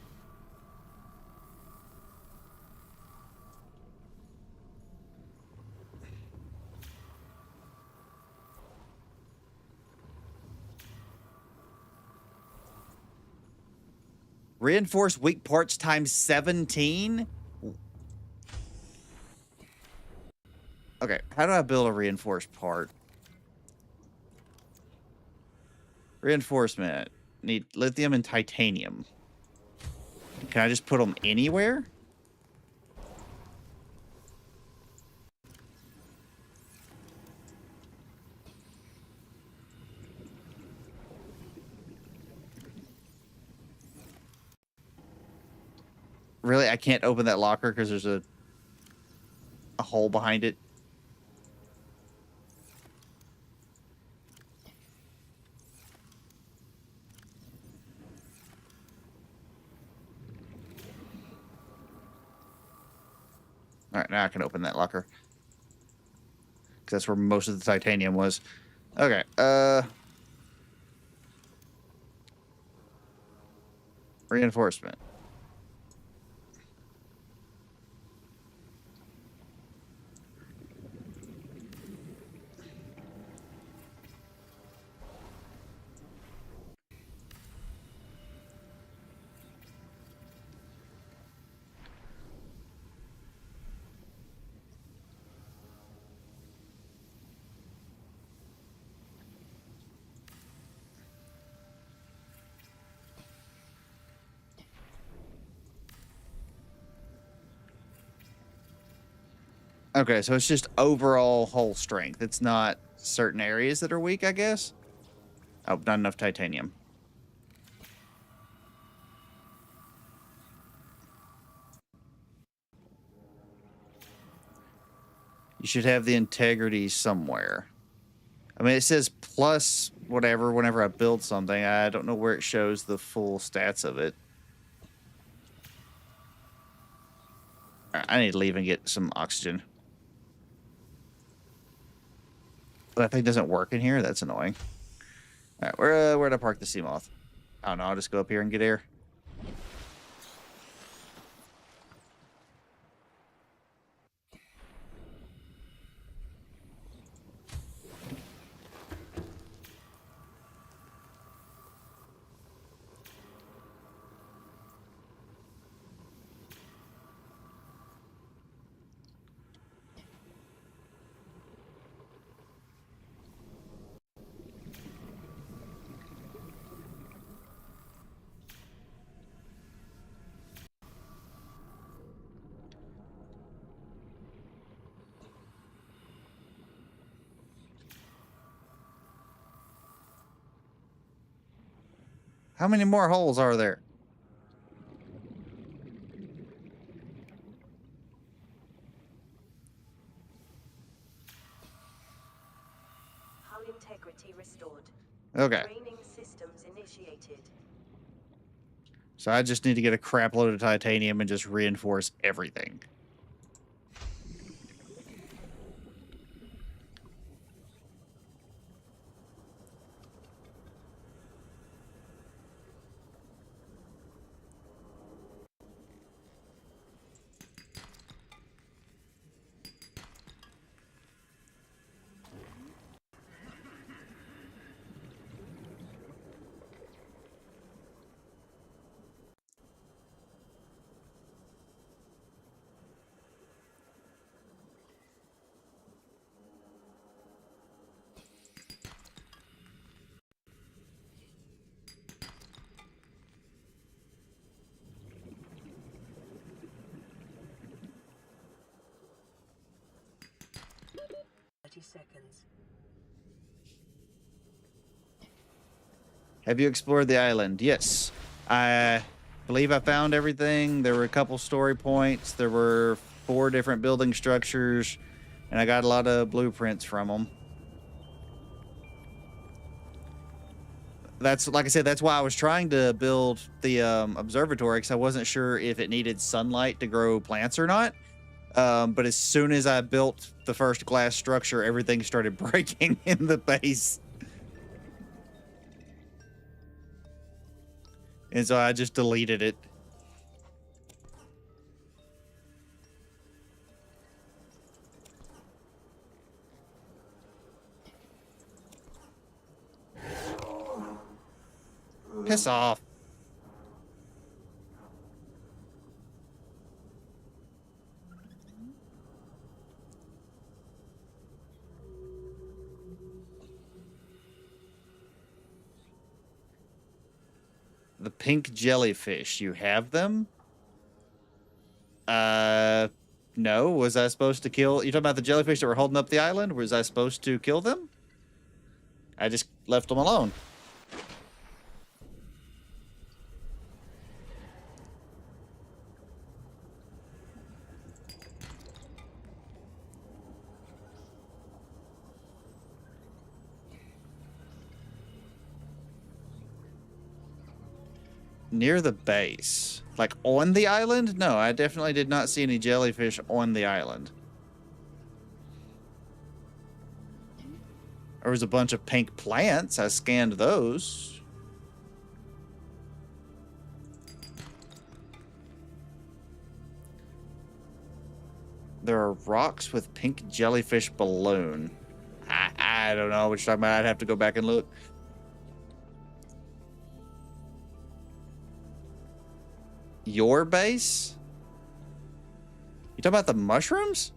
Reinforce weak parts times 17? Okay, how do I build a reinforced part? Reinforcement. Need lithium and titanium. Can I just put them anywhere? Really? I can't open that locker because there's a hole behind it? All right, now I can open that locker. Because that's where most of the titanium was. Okay, reinforcement. Okay, so it's just overall hull strength. It's not certain areas that are weak, I guess. Oh, not enough titanium. You should have the integrity somewhere. I mean, it says plus whatever whenever I build something. I don't know where it shows the full stats of it. Alright, I need to leave and get some oxygen. That thing doesn't work in here? That's annoying. Alright, where'd I park the sea moth? I don't know, I'll just go up here and get air. How many more holes are there? Hull integrity restored. Okay. Training systems initiated. So I just need to get a crap load of titanium and just reinforce everything. Seconds. Have you explored the island? Yes. I believe I found everything. There were a couple story points. There were 4 different building structures. And I got a lot of blueprints from them. That's, like I said, that's why I was trying to build the observatory, because I wasn't sure if it needed sunlight to grow plants or not. But as soon as I built the first glass structure, everything started breaking in the base. And so I just deleted it. Piss off. The pink jellyfish, you have them? No. Was I supposed to kill... You talking about the jellyfish that were holding up the island? Was I supposed to kill them? I just left them alone. Near the base. Like, on the island? No, I definitely did not see any jellyfish on the island. There was a bunch of pink plants. I scanned those. There are rocks with pink jellyfish balloon. I don't know what you're talking about. I'd have to go back and look. Your base? You talking about the mushrooms?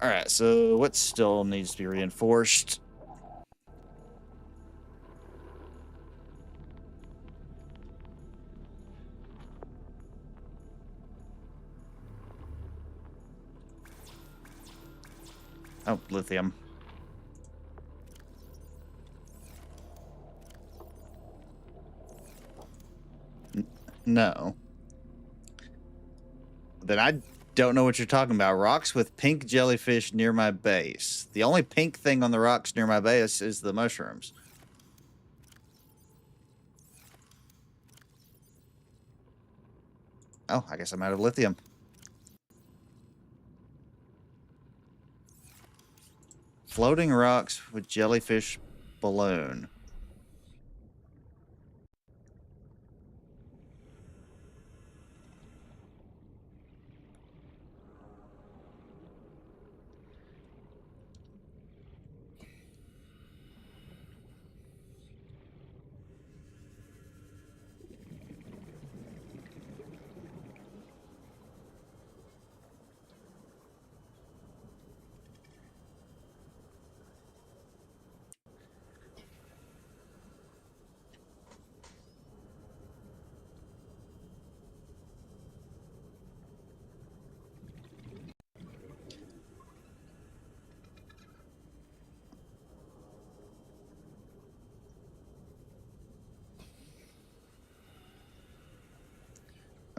Alright, so what still needs to be reinforced? Oh, lithium. No. Then I don't know what you're talking about. Rocks with pink jellyfish near my base. The only pink thing on the rocks near my base is the mushrooms. Oh, I guess I'm out of lithium. Floating rocks with jellyfish balloon.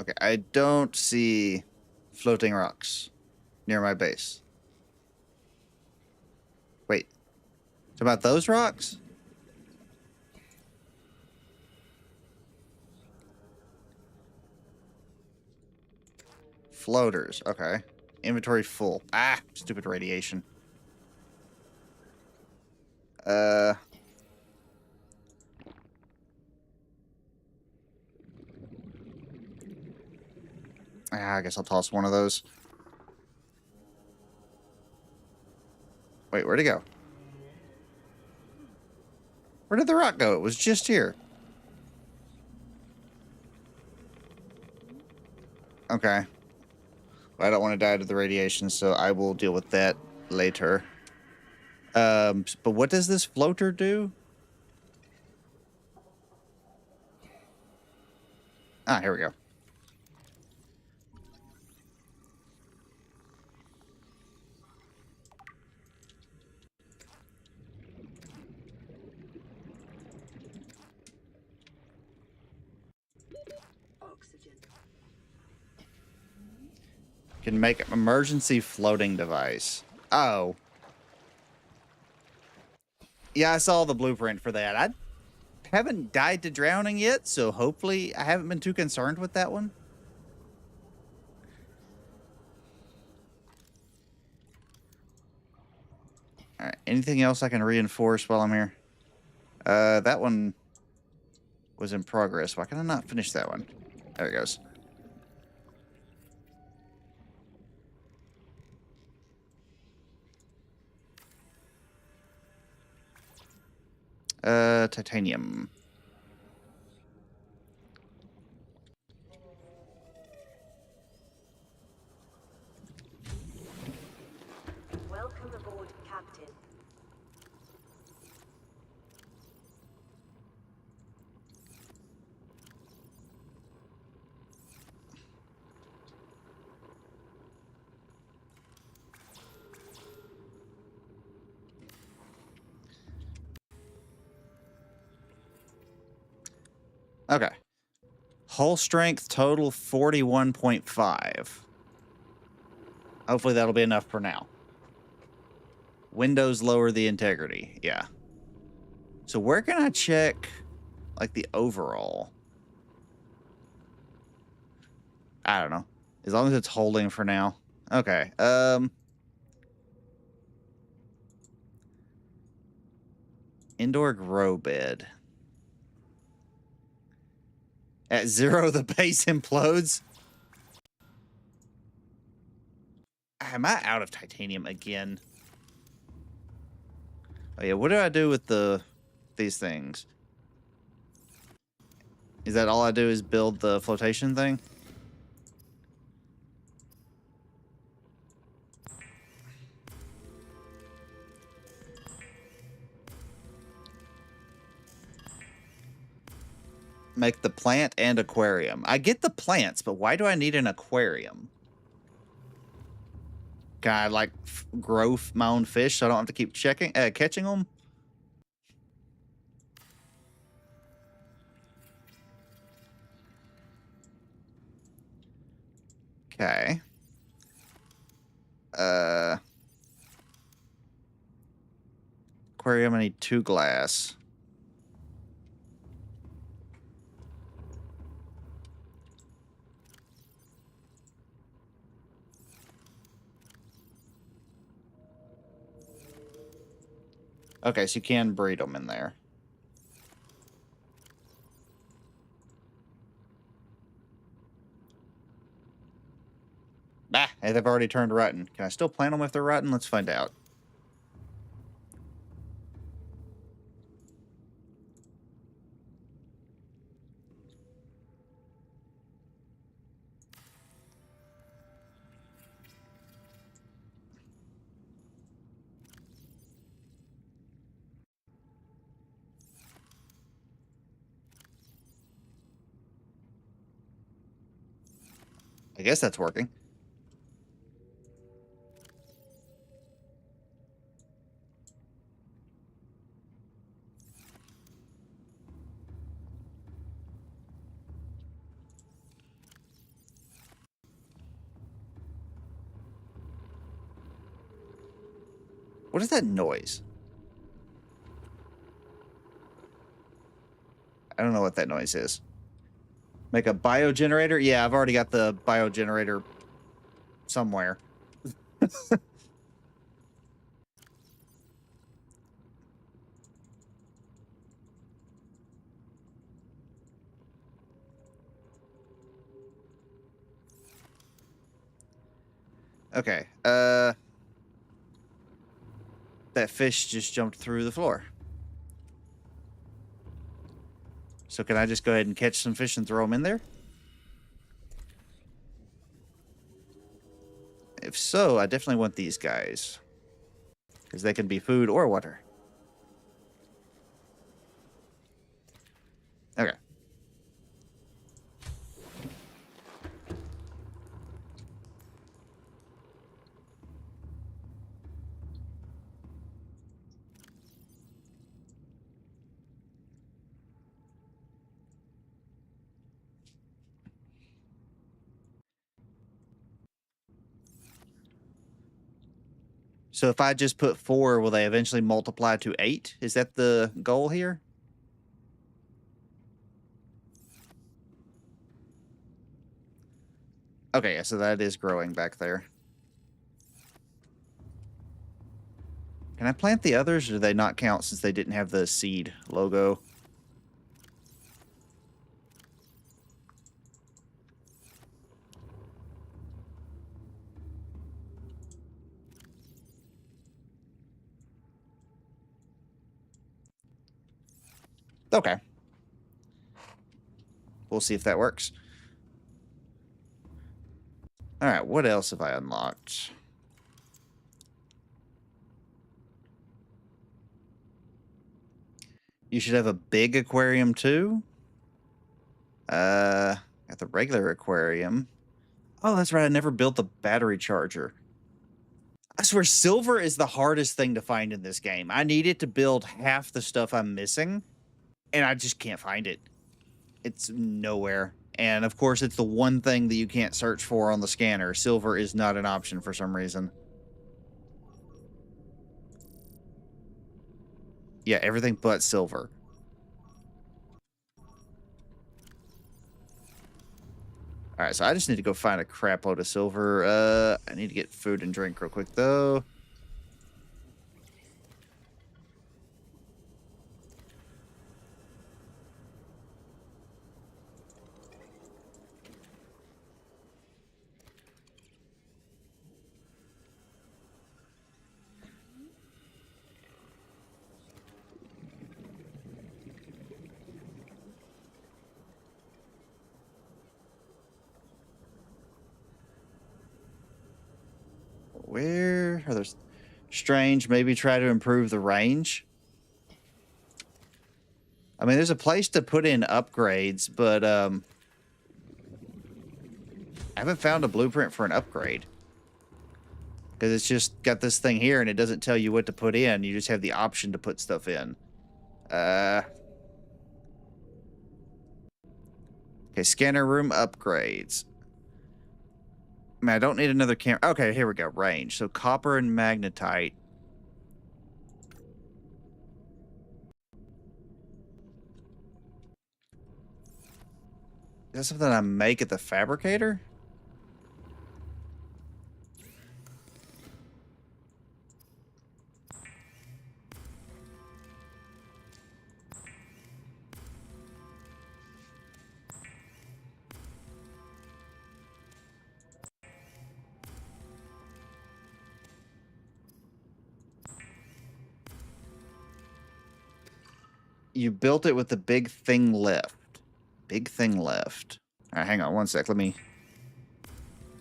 Okay, I don't see floating rocks near my base. Wait. It's about those rocks? Floaters. Okay. Inventory full. Ah, stupid radiation. I guess I'll toss one of those. Wait, where'd it go? Where did the rock go? It was just here. Okay. Well, I don't want to die to the radiation, so I will deal with that later. But what does this floater do? Ah, here we go. Oxygen. Can make an emergency floating device. Oh. Yeah, I saw the blueprint for that. I haven't died to drowning yet, so hopefully I haven't been too concerned with that one. Alright, anything else I can reinforce while I'm here? That one was in progress. Why can I not finish that one? There it goes. Titanium. Welcome aboard, Captain. Okay. Hull strength total 41.5. Hopefully that'll be enough for now. Windows lower the integrity. Yeah. So where can I check, like, the overall? I don't know. As long as it's holding for now. Okay. Indoor grow bed. At 0, the base implodes. Am I out of titanium again? Oh yeah, what do I do with these things? Is that all I do is build the flotation thing? Make the plant and aquarium. I get the plants, but why do I need an aquarium? Can I, like, grow my own fish so I don't have to keep catching them? Okay. Aquarium, I need 2 glass. Okay, so you can breed them in there. Bah, hey, they've already turned rotten. Can I still plant them if they're rotten? Let's find out. I guess that's working. What is that noise? I don't know what that noise is. Make a biogenerator? Yeah, I've already got the biogenerator somewhere. Okay. That fish just jumped through the floor. So can I just go ahead and catch some fish and throw them in there? If so, I definitely want these guys. Because they can be food or water. Okay. So if I just put 4, will they eventually multiply to 8? Is that the goal here? Okay, yeah, so that is growing back there. Can I plant the others, or do they not count since they didn't have the seed logo? Okay. We'll see if that works. All right, what else have I unlocked? You should have a big aquarium too. Got the regular aquarium. Oh, that's right. I never built the battery charger. I swear, silver is the hardest thing to find in this game. I need it to build half the stuff I'm missing, and I just can't find it. It's nowhere. And of course, it's the one thing that you can't search for on the scanner. Silver is not an option for some reason. Yeah, everything but silver. All right, so I just need to go find a crap load of silver. I need to get food and drink real quick, though. Where are those? Strange. Maybe try to improve the range. I mean, there's a place to put in upgrades, but I haven't found a blueprint for an upgrade. Because it's just got this thing here, and it doesn't tell you what to put in. You just have the option to put stuff in. Okay, scanner room upgrades. Man, I don't need another camera. Okay, here we go. Range. So copper and magnetite. Is that something I make at the fabricator? You built it with the big thing left. Big thing left. All right, hang on one sec. Let me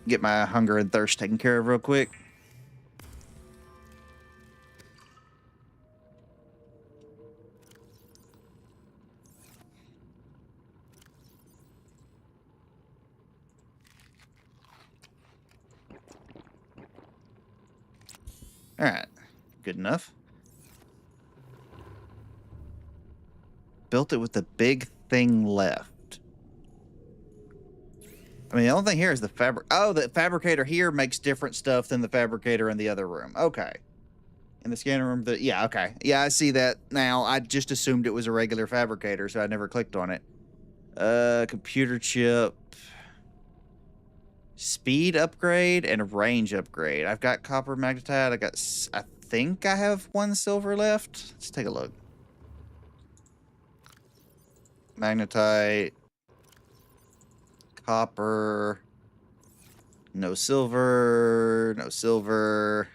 get my hunger and thirst taken care of real quick. All right, good enough. Built it with the big thing left. I mean, the only thing here is the fabric. Oh, the fabricator here makes different stuff than the fabricator in the other room. Okay. In the scanner room, yeah, okay. Yeah, I see that now. I just assumed it was a regular fabricator, so I never clicked on it. Computer chip. Speed upgrade and range upgrade. I've got copper magnetite. I think I have 1 silver left. Let's take a look. Magnetite. Copper. No silver. No silver.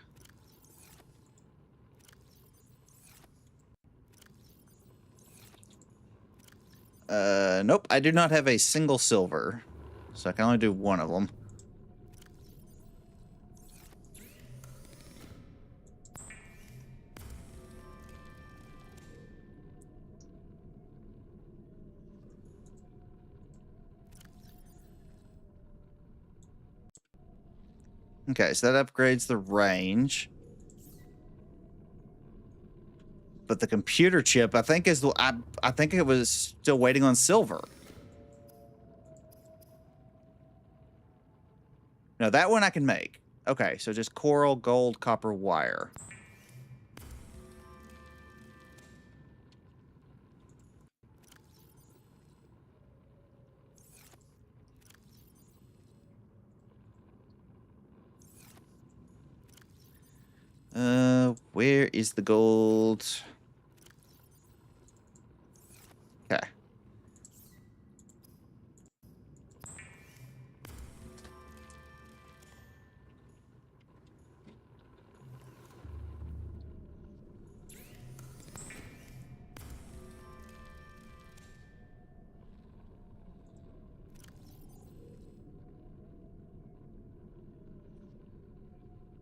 Nope. I do not have a single silver. So I can only do 1 of them. Okay, so that upgrades the range. But the computer chip, I think I think it was still waiting on silver. No, that one I can make. Okay, so just coral, gold, copper, wire. Where is the gold? Okay.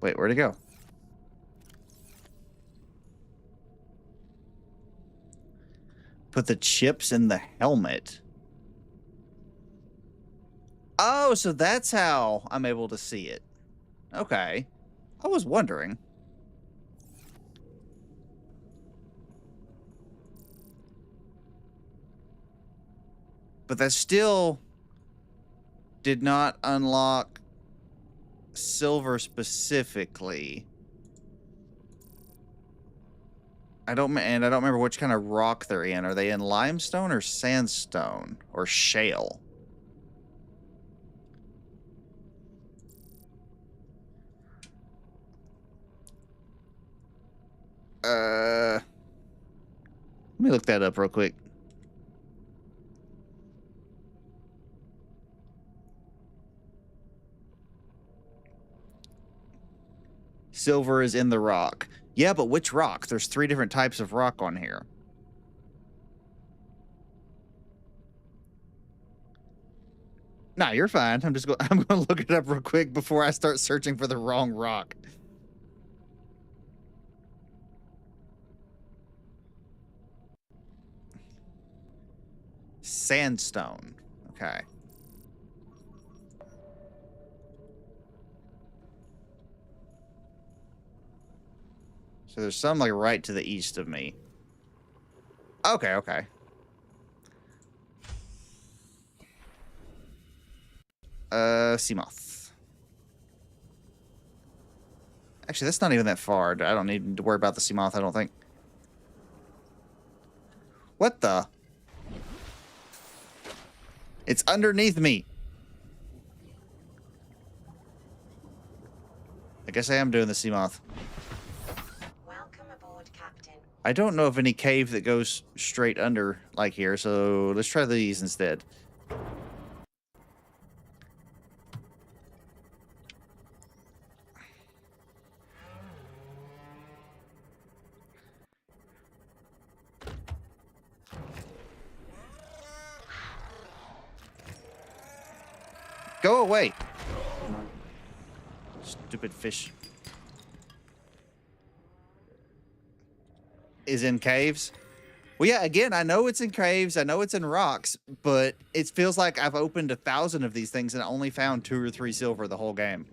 Wait, where'd it go? Put the chips in the helmet. Oh, so that's how I'm able to see it. Okay. I was wondering. But that still did not unlock silver specifically. I don't remember which kind of rock they're in. Are they in limestone or sandstone or shale? Let me look that up real quick. Silver is in the rock. Yeah, but which rock? There's 3 different types of rock on here. Nah, you're fine. I'm going to look it up real quick before I start searching for the wrong rock. Sandstone. Okay. So there's some like right to the east of me. Okay, okay. Seamoth. Actually, that's not even that far. I don't need to worry about the sea moth, I don't think. What the? It's underneath me. I guess I am doing the sea moth. Welcome aboard, Captain. I don't know of any cave that goes straight under like here, so let's try these instead. Go away! Stupid fish. Is in caves? Well, yeah, again, I know it's in caves, I know it's in rocks, but it feels like I've opened 1,000 of these things and only found 2 or 3 silver the whole game.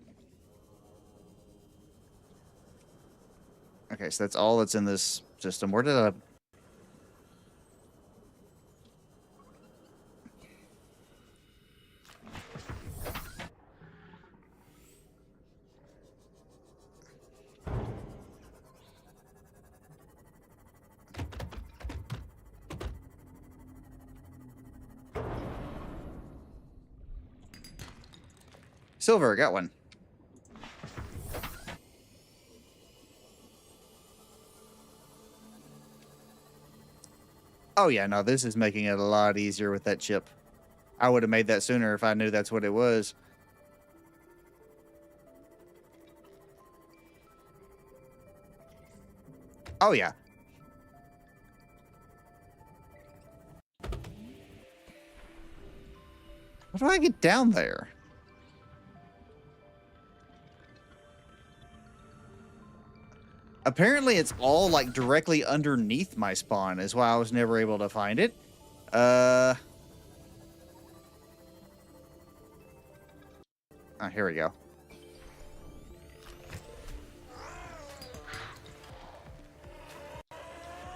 Okay, so that's all that's in this system. Where did I... Silver, got one. Oh yeah, no, this is making it a lot easier with that chip. I would have made that sooner if I knew that's what it was. Oh yeah. How do I get down there? Apparently it's all like directly underneath my spawn is why I was never able to find it. Oh, here we go.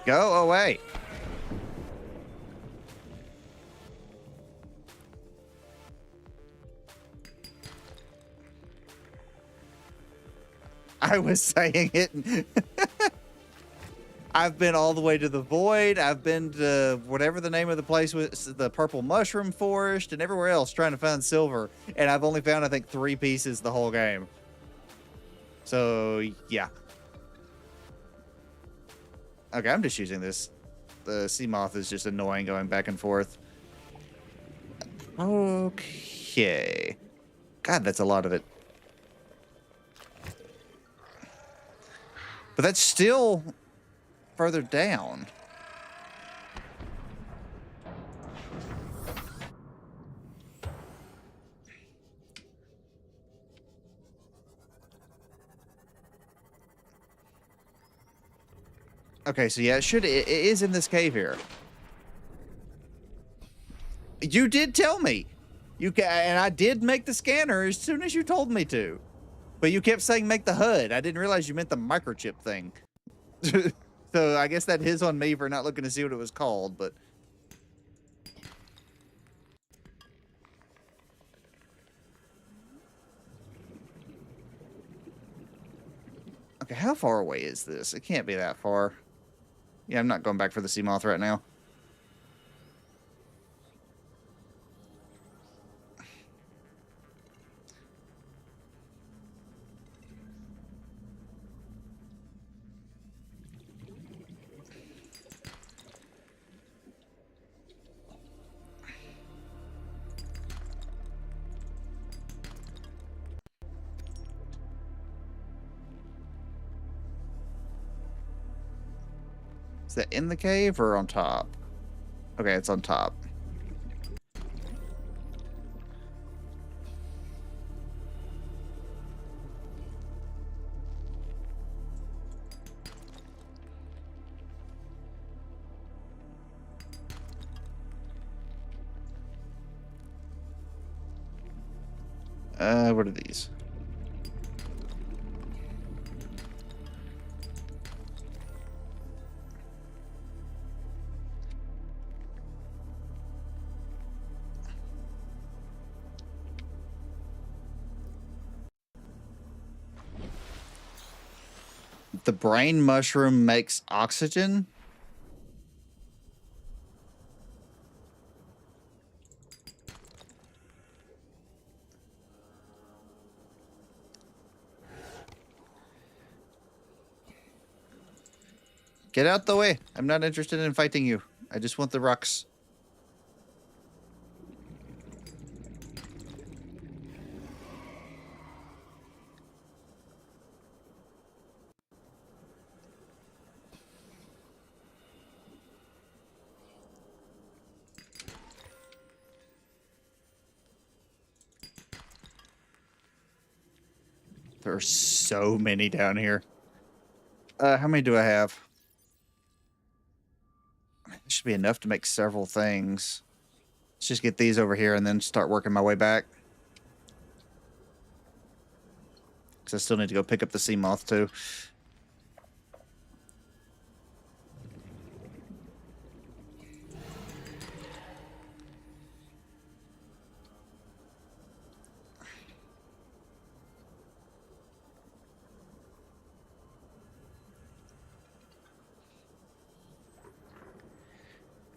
Go away. I was saying it. I've been all the way to the void. I've been to whatever the name of the place was, the purple mushroom forest, and everywhere else trying to find silver. And I've only found, I think, 3 pieces the whole game. So, yeah. Okay, I'm just using this. The sea moth is just annoying going back and forth. Okay. God, that's a lot of it. But that's still further down. Okay, so yeah, it is in this cave here. You did tell me. And I did make the scanner as soon as you told me to. But you kept saying make the HUD. I didn't realize you meant the microchip thing. So I guess that is on me for not looking to see what it was called, but... Okay, how far away is this? It can't be that far. Yeah, I'm not going back for the sea moth right now. Is that in the cave or on top? Okay, it's on top. What are these? The brain mushroom makes oxygen? Get out the way. I'm not interested in fighting you. I just want the rocks. There are so many down here. How many do I have? There should be enough to make several things. Let's just get these over here and then start working my way back. Because I still need to go pick up the sea moth too.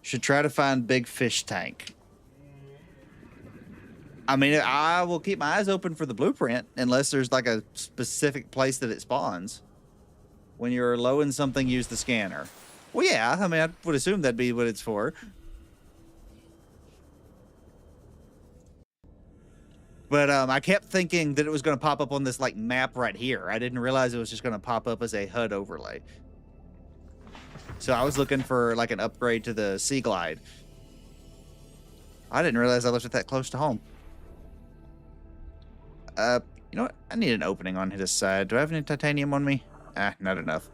Should try to find big fish tank. I mean, I will keep my eyes open for the blueprint unless there's like a specific place that it spawns. When you're low in something, use the scanner. Well, yeah, I mean, I would assume that'd be what it's for. But I kept thinking that it was going to pop up on this like map right here. I didn't realize it was just going to pop up as a HUD overlay. So I was looking for like an upgrade to the Sea Glide. I didn't realize I left it that close to home. You know what? I need an opening on this side. Do I have any titanium on me? Not enough.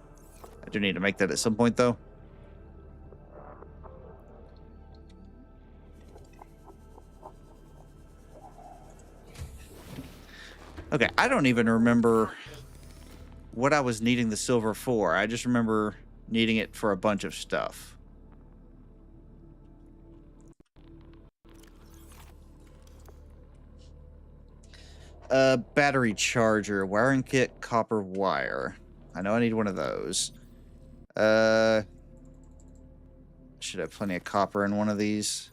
I do need to make that at some point, though. Okay, I don't even remember what I was needing the silver for. I just remember needing it for a bunch of stuff. Battery charger, wiring kit, copper wire. I know I need one of those. Should have plenty of copper in one of these.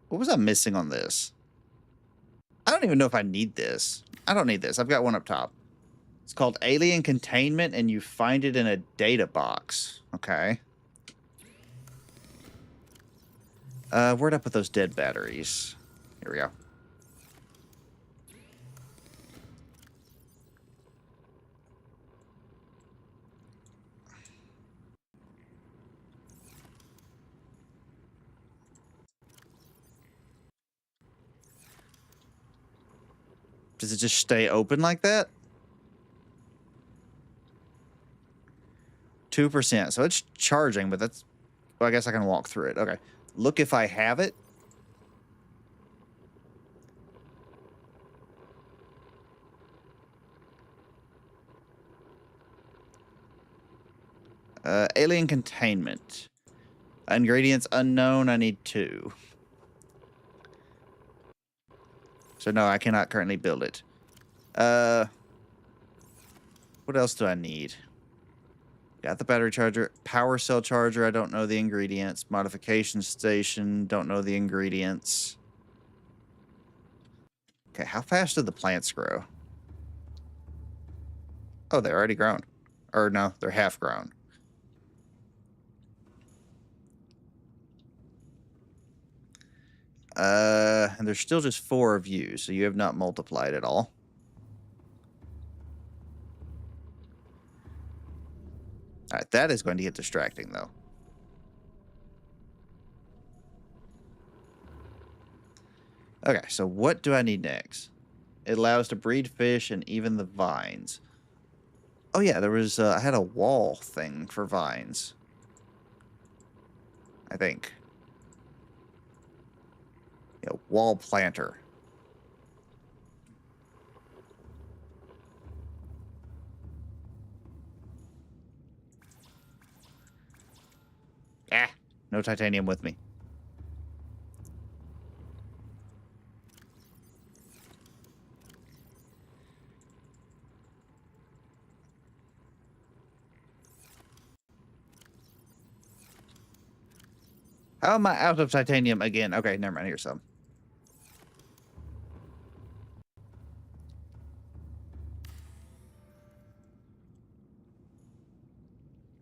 What was I missing on this? I don't even know if I need this. I don't need this. I've got one up top. It's called Alien Containment, and you find it in a data box. Okay. Where'd I put those dead batteries? Here we go. Does it just stay open like that? 2%. So it's charging, but that's... Well, I guess I can walk through it. Okay. Look if I have it. Alien Containment. Ingredients unknown. I need 2. So no, I cannot currently build it. What else do I need? Got the battery charger. Power cell charger, I don't know the ingredients. Modification station, don't know the ingredients. Okay, how fast do the plants grow? Oh, they're already grown. Or no, they're half grown. And there's still just 4 of you, so you have not multiplied at all. Alright, that is going to get distracting, though. Okay, so what do I need next? It allows to breed fish and even the vines. Oh yeah, there was, I had a wall thing for vines. I think. Yeah, wall planter. Ah, no titanium with me. How am I out of titanium again? Okay, never mind. Here's some.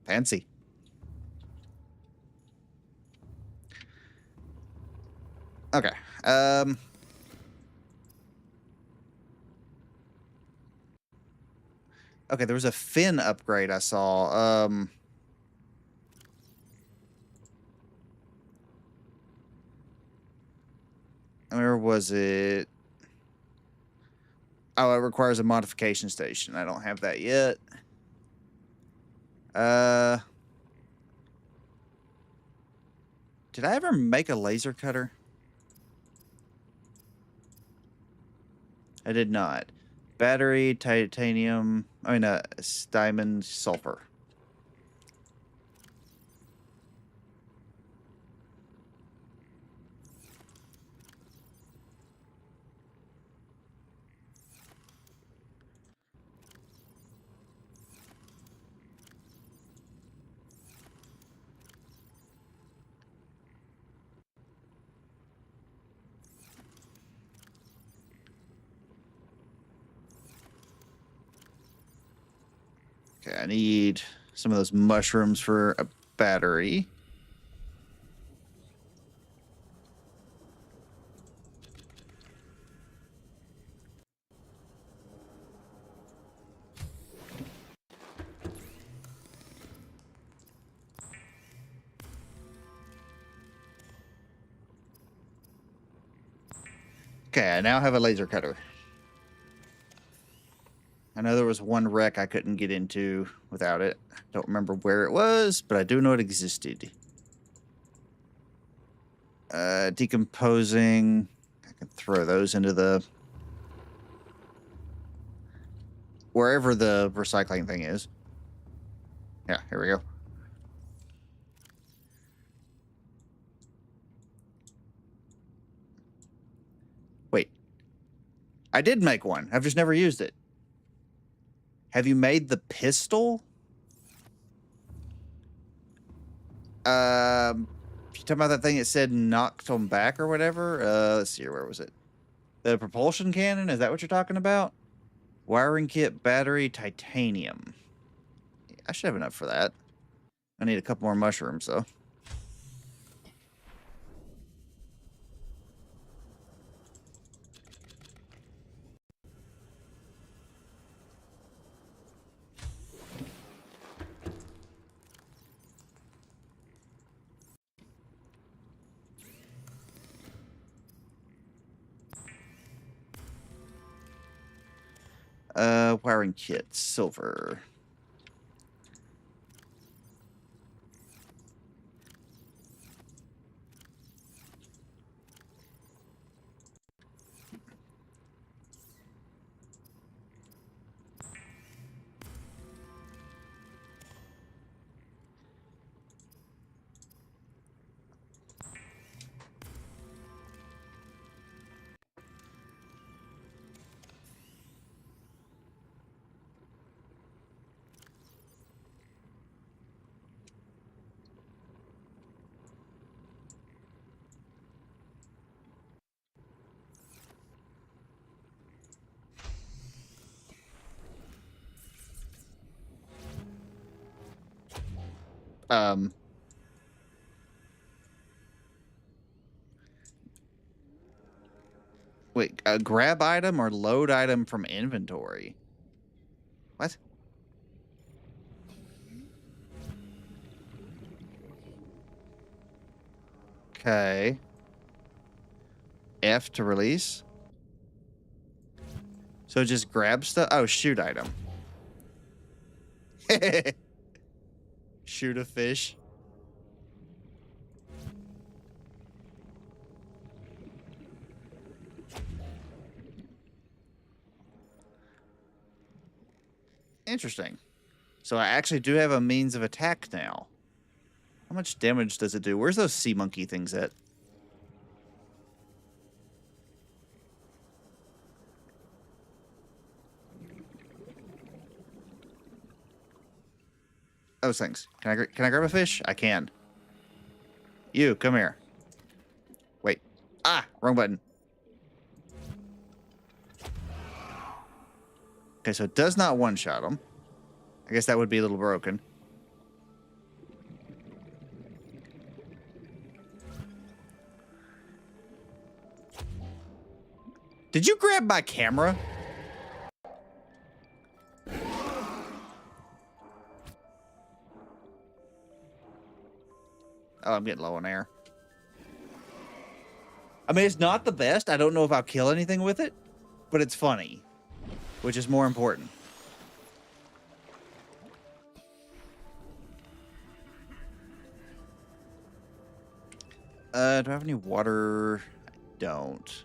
Fancy. Okay. Okay, there was a fin upgrade I saw. Where was it? Oh, it requires a modification station. I don't have that yet. Did I ever make a laser cutter? I did not. Battery, titanium, diamond, sulfur. Okay, I need some of those mushrooms for a battery. Okay, I now have a laser cutter. I know there was one wreck I couldn't get into without it. Don't remember where it was, but I do know it existed. Decomposing. I can throw those into the... wherever the recycling thing is. Yeah, here we go. Wait. I did make one. I've just never used it. Have you made the pistol? You talking about that thing that said knocked them back or whatever? Let's see here. Where was it? The propulsion cannon? Is that what you're talking about? Wiring kit, battery, titanium. I should have enough for that. I need a couple more mushrooms, though. Wiring kit, silver. Wait, a grab item or load item from inventory? What? Okay. F to release. So just grab stuff. Oh, shoot item. Shoot a fish. Interesting. So I actually do have a means of attack now. How much damage does it do? Where's those sea monkey things at? Those things. Can I grab a fish? I can. You, come here. Wait. Ah, wrong button. Okay, so it does not one-shot them. I guess that would be a little broken. Did you grab my camera? Oh, I'm getting low on air. I mean, it's not the best. I don't know if I'll kill anything with it, but it's funny, which is more important. Do I have any water? I don't.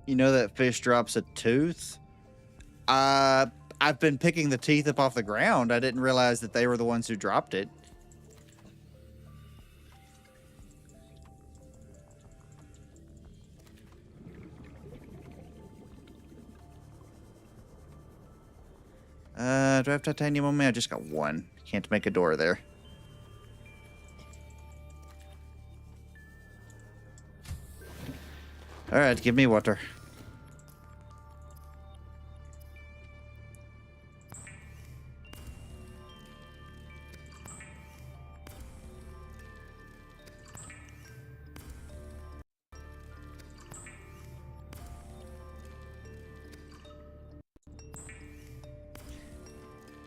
You know that fish drops a tooth? I've been picking the teeth up off the ground. I didn't realize that they were the ones who dropped it. Do I have titanium on me? I just got one. Can't make a door there. Alright, give me water.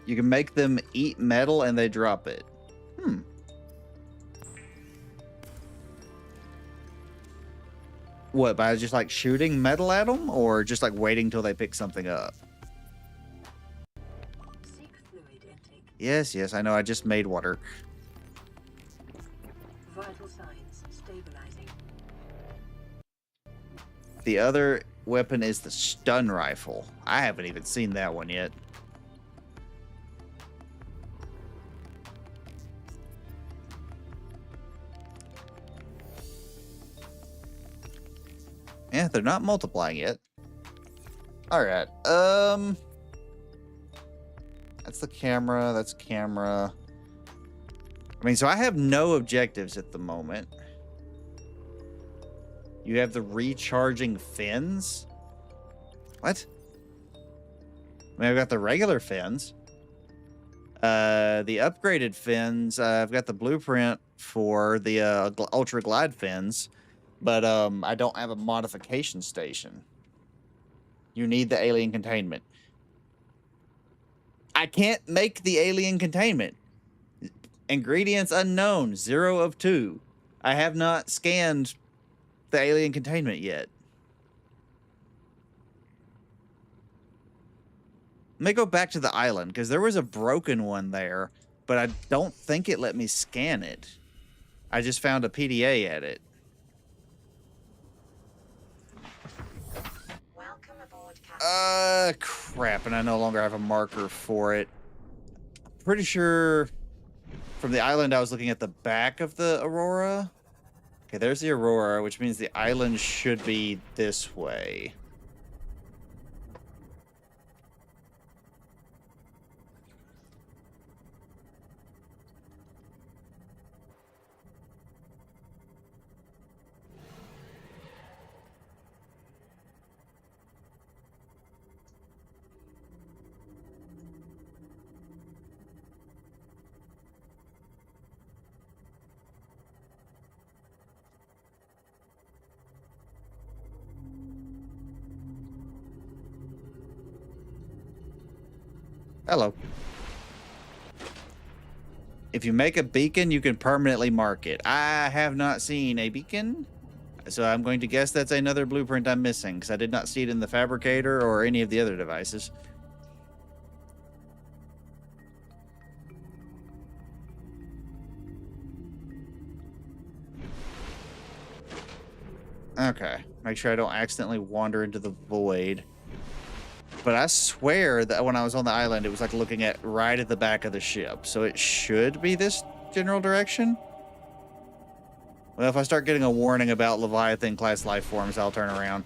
You can make them eat metal and they drop it. What, by just like shooting metal at them, or just like waiting till they pick something up? Seek fluid intake. Yes, I know. I just made water. Vital signs stabilizing. The other weapon is the stun rifle. I haven't even seen that one yet. Yeah, they're not multiplying yet. Alright, that's the camera, that's camera. I mean, so I have no objectives at the moment. You have the recharging fins? What? I mean, I've got the regular fins. The upgraded fins, I've got the blueprint for the ultra glide fins. But I don't have a modification station. You need the alien containment. I can't make the alien containment. Ingredients unknown, 0 of 2. I have not scanned the alien containment yet. Let me go back to the island, because there was a broken one there, but I don't think it let me scan it. I just found a PDA at it. Crap, and I no longer have a marker for it. Pretty sure from the island I was looking at the back of the Aurora. Okay, there's the Aurora, which means the island should be this way. Hello. If you make a beacon, you can permanently mark it. I have not seen a beacon. So I'm going to guess that's another blueprint I'm missing, because I did not see it in the fabricator or any of the other devices. Okay. Make sure I don't accidentally wander into the void. But I swear that when I was on the island, it was like looking at right at the back of the ship. So it should be this general direction. Well, if I start getting a warning about Leviathan-class life forms, I'll turn around.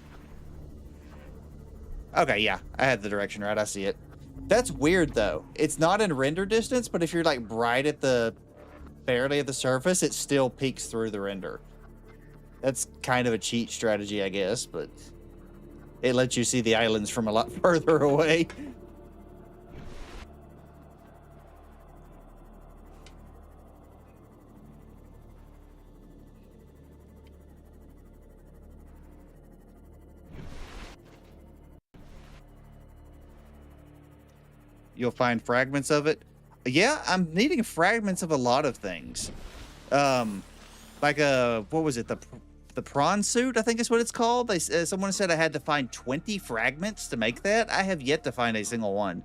Okay, yeah. I had the direction right. I see it. That's weird, though. It's not in render distance, but if you're, like, right at the... barely at the surface, it still peeks through the render. That's kind of a cheat strategy, I guess, but... it lets you see the islands from a lot further away. You'll find fragments of it. Yeah, I'm needing fragments of a lot of things. Like what was it? The prawn suit, I think is what it's called. They someone said I had to find 20 fragments to make that. I have yet to find a single one.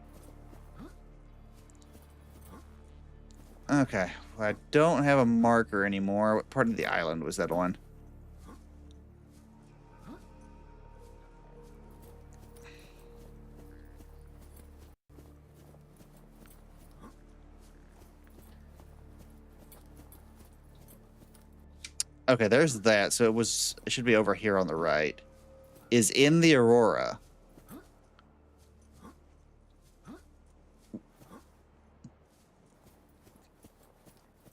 Okay, well, I don't have a marker anymore. What part of the island was that on? Okay, there's that. So it should be over here on the right. Is in the Aurora.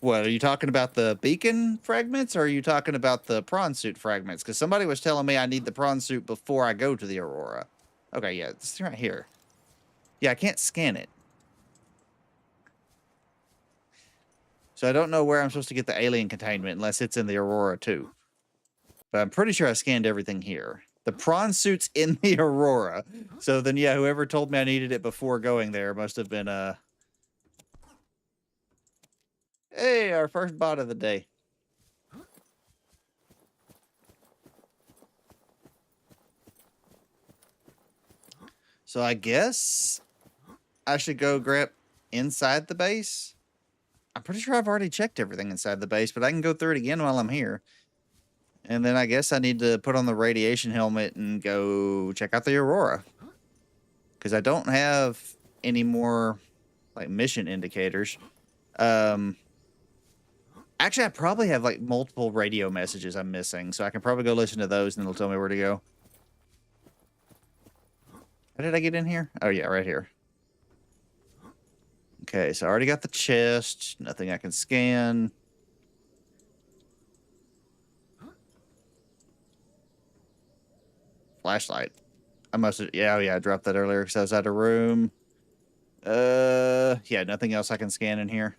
What, are you talking about the beacon fragments, or are you talking about the prawn suit fragments? Because somebody was telling me I need the prawn suit before I go to the Aurora. Okay, yeah, it's right here. Yeah, I can't scan it. So I don't know where I'm supposed to get the alien containment unless it's in the Aurora too. But I'm pretty sure I scanned everything here. The prawn suit's in the Aurora. So then, yeah, whoever told me I needed it before going there must have been, Hey, our first bot of the day. So I guess I should go grab inside the base. I'm pretty sure I've already checked everything inside the base, but I can go through it again while I'm here. And then I guess I need to put on the radiation helmet and go check out the Aurora. Because I don't have any more, like, mission indicators. Actually, I probably have, like, multiple radio messages I'm missing. So I can probably go listen to those and it'll tell me where to go. How did I get in here? Oh, yeah, right here. Okay, so I already got the chest. Nothing I can scan. Flashlight. I must have... yeah, I dropped that earlier because I was out of room. Yeah, nothing else I can scan in here.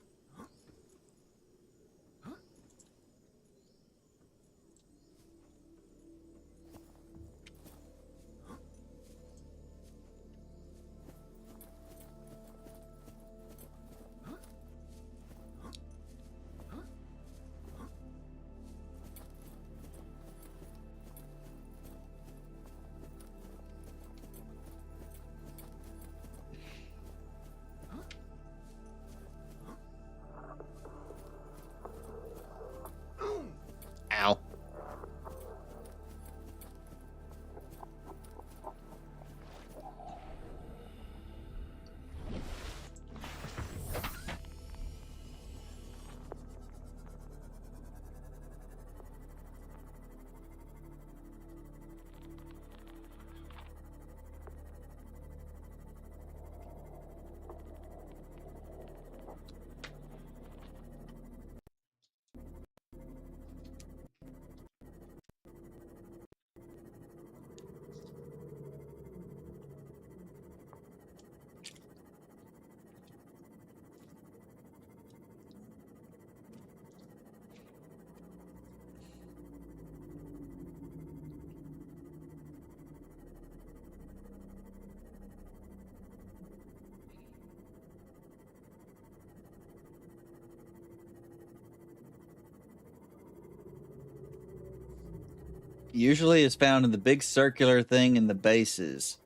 Usually is found in the big circular thing in the bases.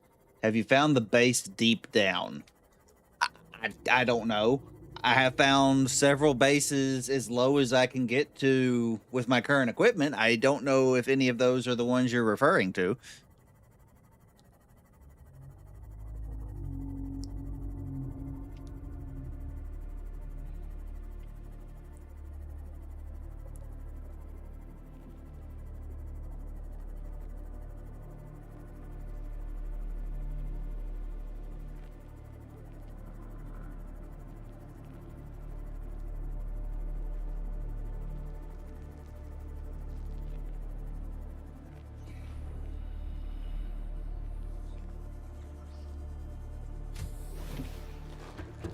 Have you found the base deep down? I don't know. I have found several bases as low as I can get to with my current equipment. I don't know if any of those are the ones you're referring to.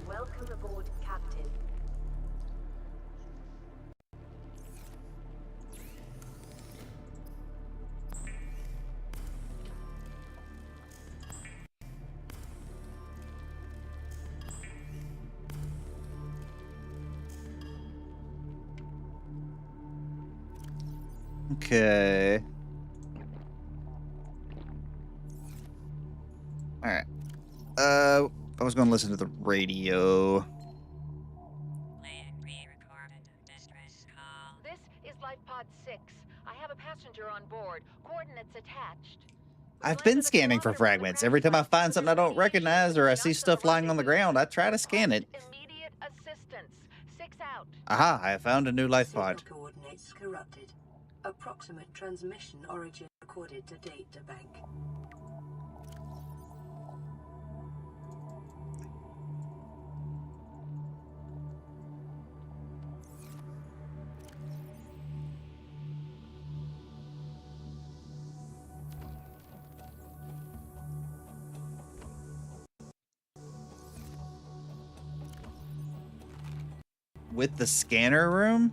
Welcome aboard, Captain. Okay. All right. I was going to listen to the radio. This is Life Pod 6. I have a passenger on board. Coordinates attached. I've been scanning for fragments. Every time I find something I don't recognize or I see stuff lying on the ground, I try to scan it. Immediate assistance. 6 out. Aha, I found a new life Signal pod. coordinates corrupted. Approximate transmission origin recorded to data bank. With the scanner room?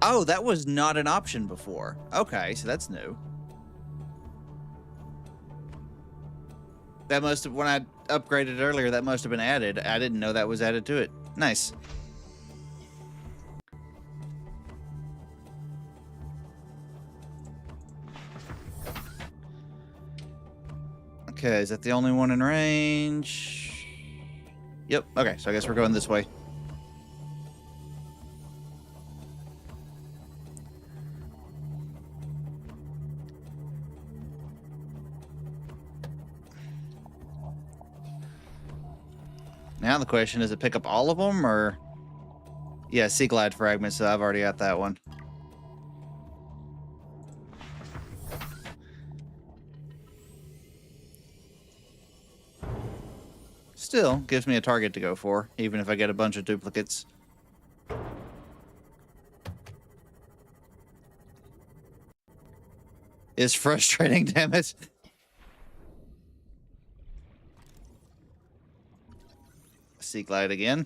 Oh, that was not an option before. Okay, so that's new. That must have, when I upgraded earlier, that must have been added. I didn't know that was added to it. Nice. Okay, is that the only one in range? Yep, okay, so I guess we're going this way. Now the question is, it pick up all of them, or... Yeah, Sea Glide fragments, so I've already got that one. Still, gives me a target to go for, even if I get a bunch of duplicates. It's frustrating, damn it. Sea Glide again.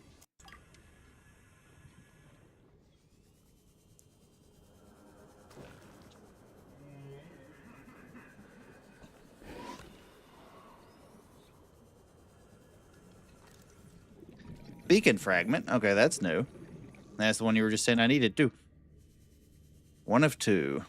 Beacon fragment. Okay, that's new. That's the one you were just saying I needed, too. One of two.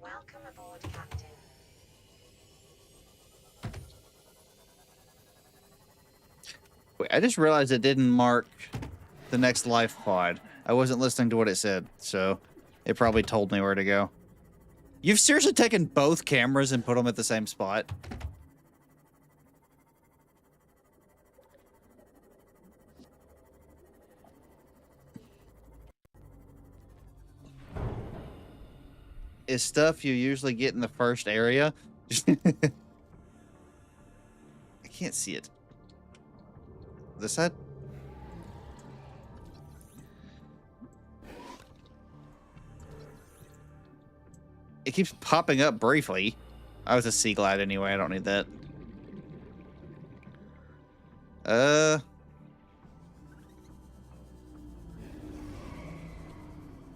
Welcome aboard, Captain. Wait, I just realized it didn't mark the next life pod. I wasn't listening to what it said, so it probably told me where to go. You've seriously taken both cameras and put them at the same spot? Is stuff you usually get in the first area? I can't see it. This side? It keeps popping up briefly. I was a Sea Glide anyway, I don't need that.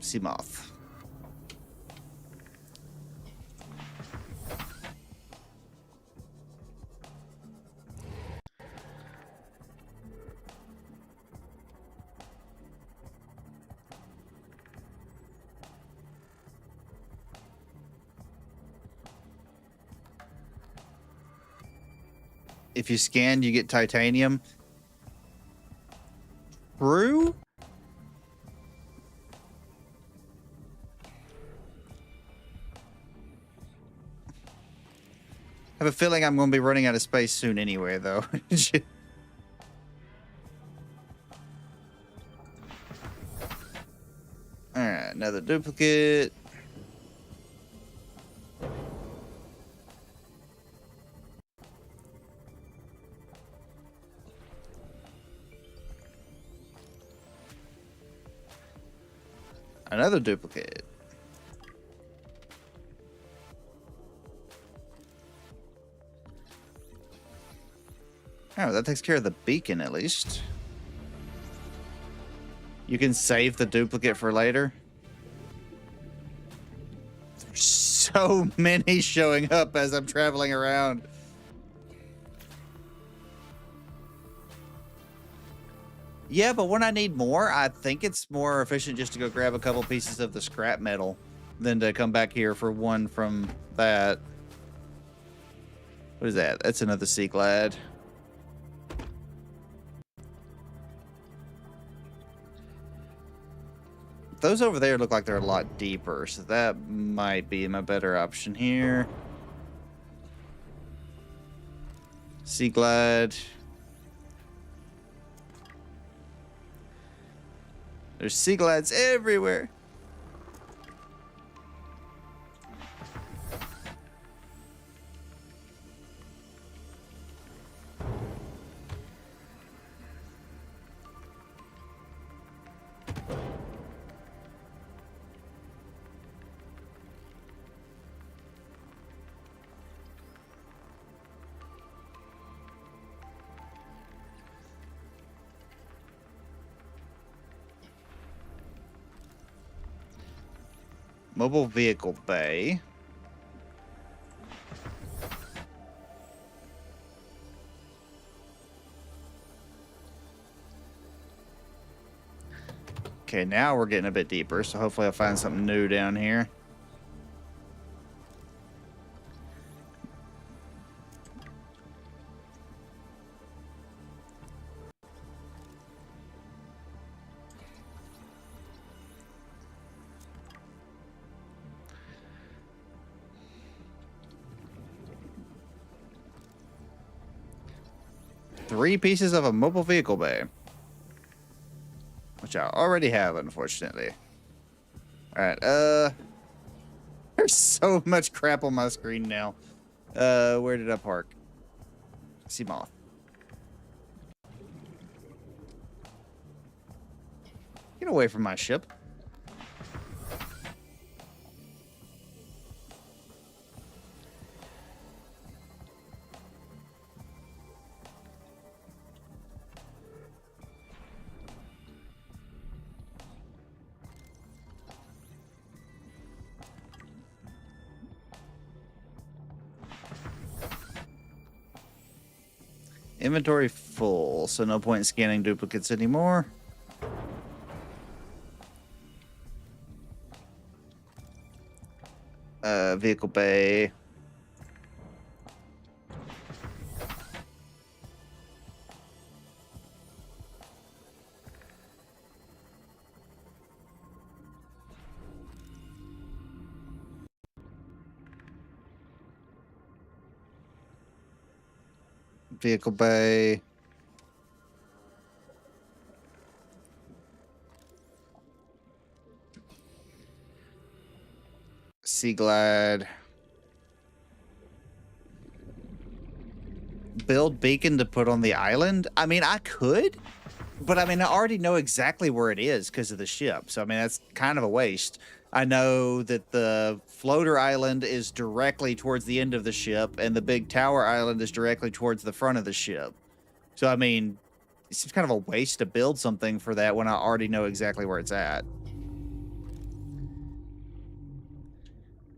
Sea moth. If you scan, you get titanium. True? I have a feeling I'm going to be running out of space soon anyway, though. Alright, another duplicate. Another duplicate. Oh, that takes care of the beacon at least. You can save the duplicate for later. There's so many showing up as I'm traveling around. Yeah, but when I need more, I think it's more efficient just to go grab a couple pieces of the scrap metal than to come back here for one from that. What is that? That's another sea glad. Those over there look like they're a lot deeper, so that might be my better option here. Sea glad. There's sea glads everywhere. Mobile vehicle bay. Okay, now we're getting a bit deeper, so hopefully I'll find something new down here. Three pieces of a mobile vehicle bay. Which I already have, unfortunately. Alright, there's so much crap on my screen now. Where did I park? Sea moth. Get away from my ship. Inventory full, so no point in scanning duplicates anymore. Vehicle bay. Vehicle bay. Sea glad. Build beacon to put on the island? I mean, I could, but I mean, I already know exactly where it is because of the ship. So, I mean, that's kind of a waste. I know that the floater island is directly towards the end of the ship, and the big tower island is directly towards the front of the ship. So, I mean, it's kind of a waste to build something for that when I already know exactly where it's at.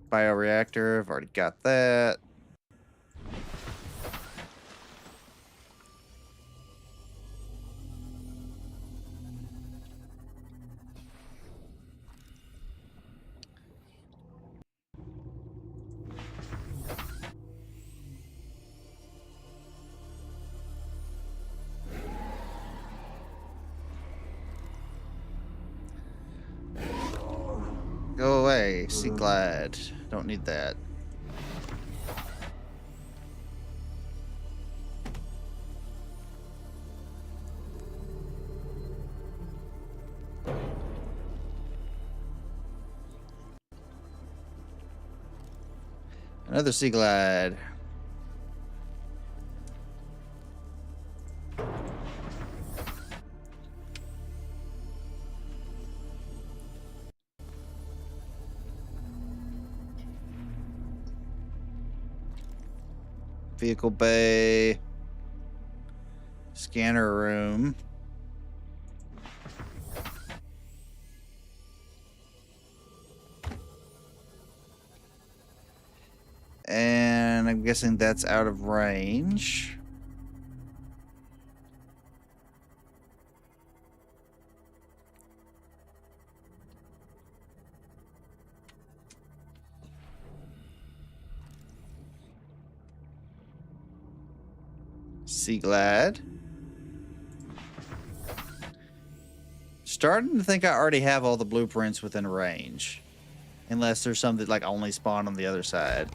Bioreactor, I've already got that. Go away, Sea Glide. Don't need that. Another Sea Glide. Vehicle bay. Scanner room. And I'm guessing that's out of range. Sea Glad. Starting to think I already have all the blueprints within range. Unless there's some that like only spawn on the other side.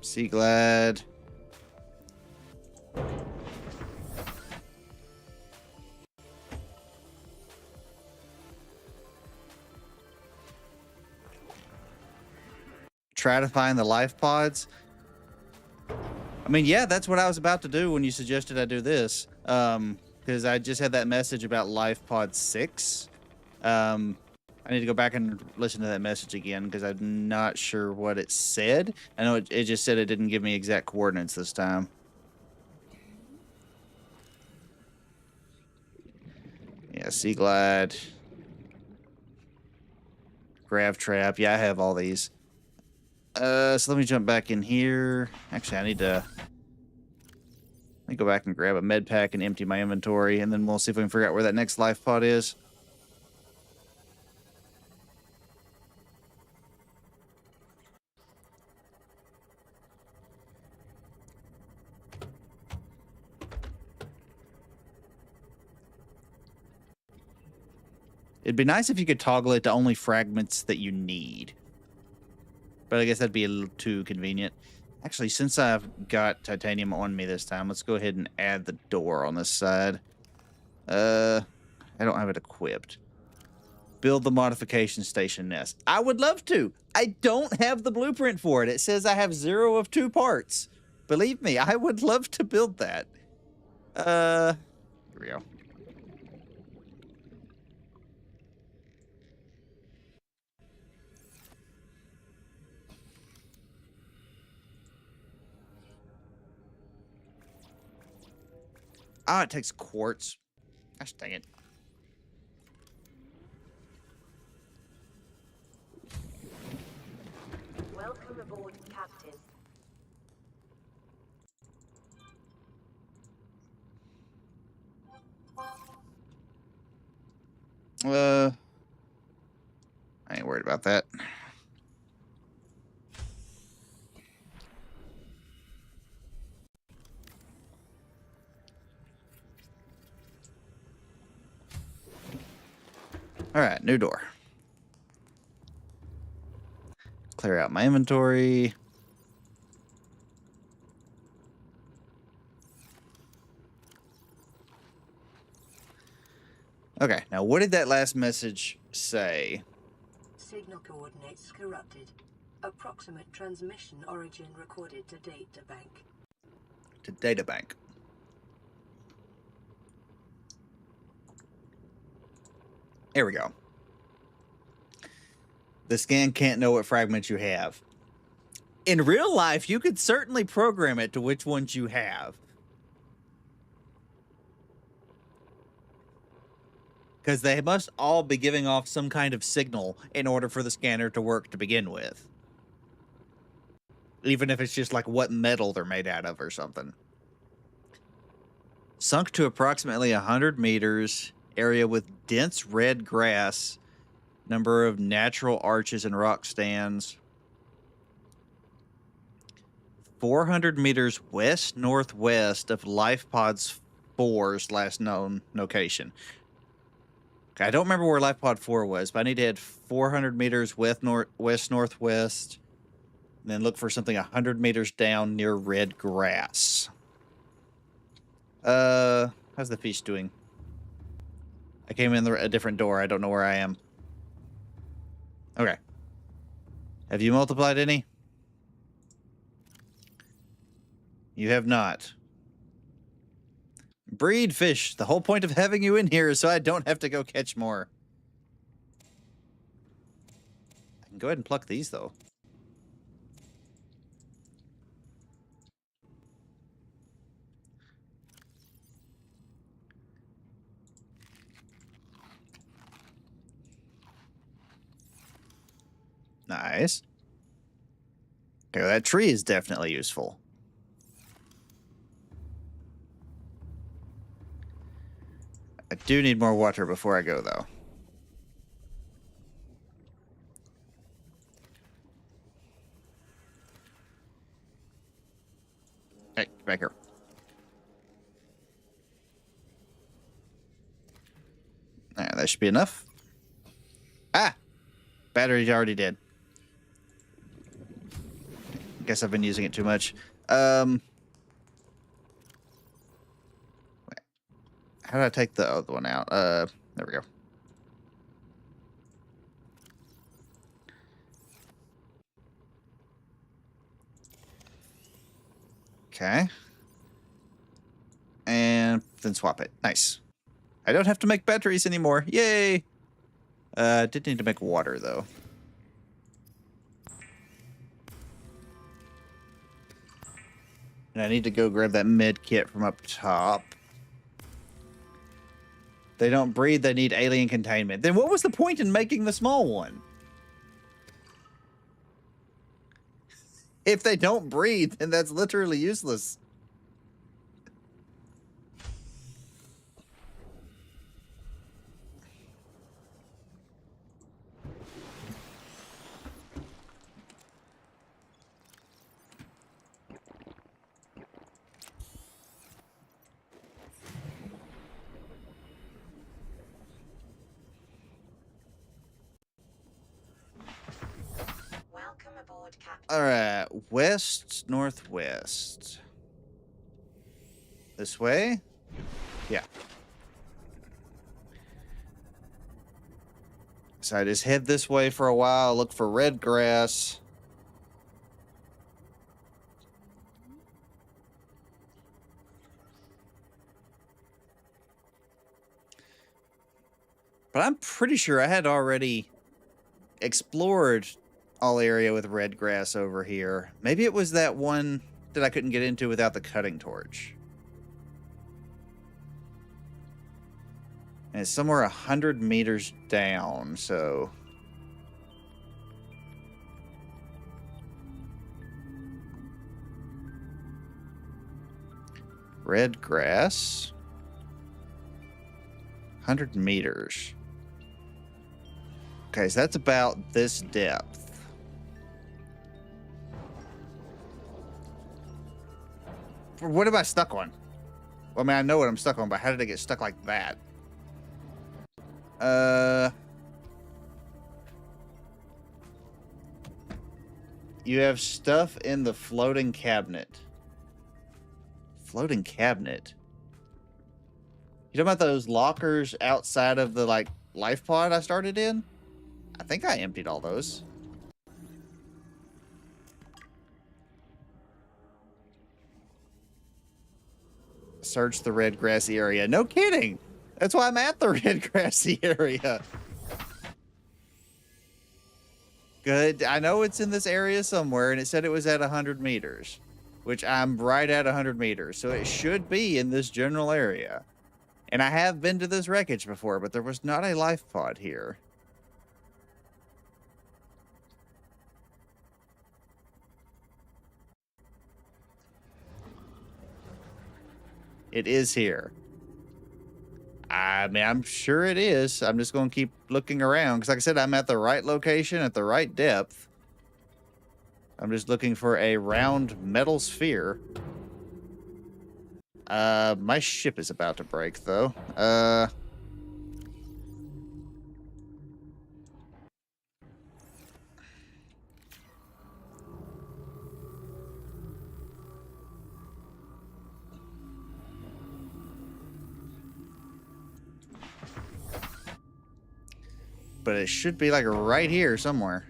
Sea Glad. Try to find the life pods. I mean, yeah, that's what I was about to do when you suggested I do this. Because I just had that message about life pod 6. I need to go back and listen to that message again because I'm not sure what it said. I know it just said it didn't give me exact coordinates this time. Yeah, Sea Glide. Grav Trap. Yeah, I have all these. So let me jump back in here. Actually, I need to... Let me go back and grab a med pack and empty my inventory, and then we'll see if we can figure out where that next life pod is. It'd be nice if you could toggle it to only fragments that you need. But I guess that'd be a little too convenient. Actually, since I've got titanium on me this time, let's go ahead and add the door on this side. I don't have it equipped. Build the modification station nest. I would love to. I don't have the blueprint for it. It says I have 0 of 2 parts. Believe me, I would love to build that. Here we go. Ah, it takes quartz. Gosh dang it. Welcome aboard, Captain. I ain't worried about that. All right, new door. Clear out my inventory. Okay, now what did that last message say? Signal coordinates corrupted. Approximate transmission origin recorded to databank. To databank. Here we go. The scan can't know what fragments you have. In real life, you could certainly program it to which ones you have. Because they must all be giving off some kind of signal in order for the scanner to work to begin with. Even if it's just like what metal they're made out of or something. Sunk to approximately 100 meters, area with dense red grass, number of natural arches and rock stands. 400 meters west-northwest of LifePod's 4's last known location. Okay, I don't remember where LifePod 4 was, but I need to head 400 meters west-northwest, and then look for something 100 meters down near red grass. How's the fish doing? I came in a different door. I don't know where I am. Okay. Have you multiplied any? You have not. Breed fish. The whole point of having you in here is so I don't have to go catch more. I can go ahead and pluck these, though. Nice. Okay, well, that tree is definitely useful. I do need more water before I go, though. Hey, back here. That should be enough. Ah! Battery's already dead. Guess I've been using it too much. How did I take the other one out? There we go. Okay. And then swap it. Nice. I don't have to make batteries anymore. Yay! Did need to make water, though. And I need to go grab that med kit from up top. They don't breed, they need alien containment. Then what was the point in making the small one? If they don't breed, then that's literally useless. Welcome aboard, Captain. Alright, west, northwest. This way? Yeah. So I just head this way for a while, look for red grass. But I'm pretty sure I had already explored all area with red grass over here. Maybe it was that one that I couldn't get into without the cutting torch. And it's somewhere 100 meters down, so... Red grass. 100 meters. Okay, so that's about this depth. What am I stuck on? Well, I mean, I know what I'm stuck on, but how did I get stuck like that? You have stuff in the floating cabinet. Floating cabinet? You talking about those lockers outside of the, like, life pod I started in? I think I emptied all those. Search the red grassy area. No kidding. That's why I'm at the red grassy area. Good. I know it's in this area somewhere, and it said it was at 100 meters, which I'm right at 100 meters. So it should be in this general area. And I have been to this wreckage before, but there was not a life pod here. It is here. I mean, I'm sure it is. I'm just going to keep looking around. Because like I said, I'm at the right location at the right depth. I'm just looking for a round metal sphere. My ship is about to break, though. But it should be like right here somewhere.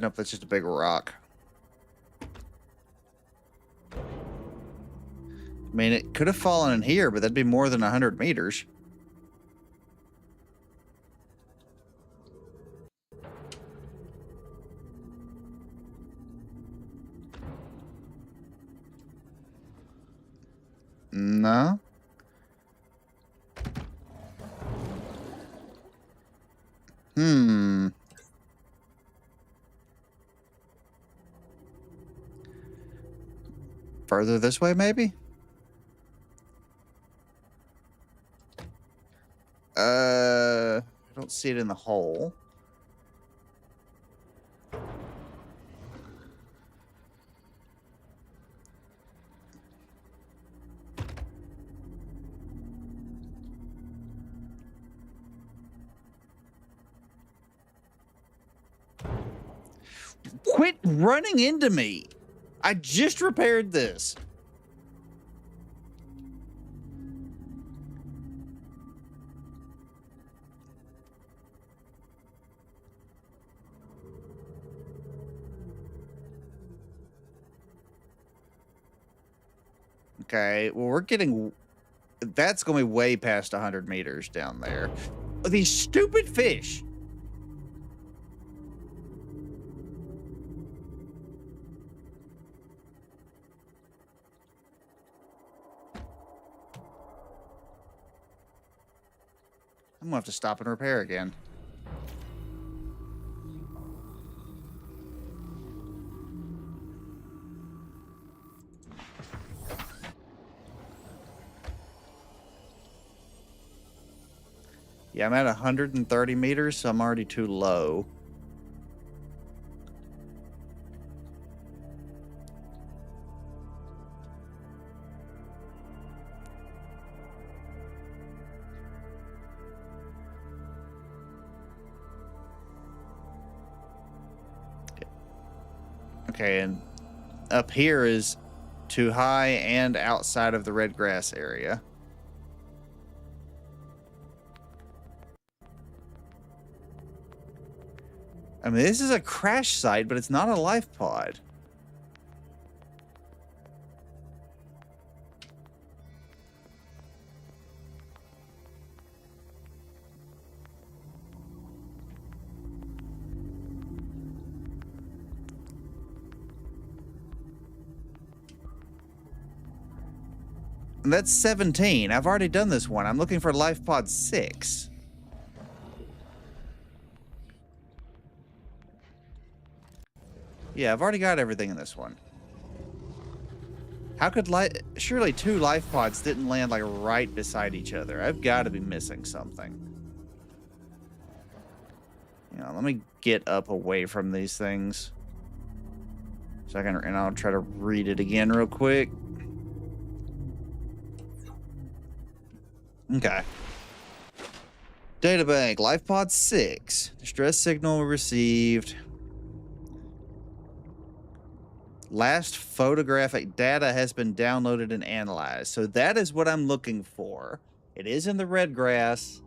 Nope, that's just a big rock. I mean, it could have fallen in here, but that'd be more than 100 meters. No. Further this way, maybe? I don't see it in the hole. Quit running into me. I just repaired this. Okay, well, we're getting... That's going to be way past 100 meters down there. These stupid fish. I'm going to have to stop and repair again. Yeah, I'm at 130 meters, so I'm already too low. Okay, and up here is too high and outside of the red grass area. I mean, this is a crash site, but it's not a life pod. And that's 17. I've already done this one. I'm looking for life pod 6. Yeah, I've already got everything in this one. How could surely 2 life pods didn't land like right beside each other? I've got to be missing something. You know, let me get up away from these things. So I can, and I'll try to read it again real quick. Okay. Databank, life pod 6. Distress signal received. Last photographic data has been downloaded and analyzed. So that is what I'm looking for. It is in the red grass.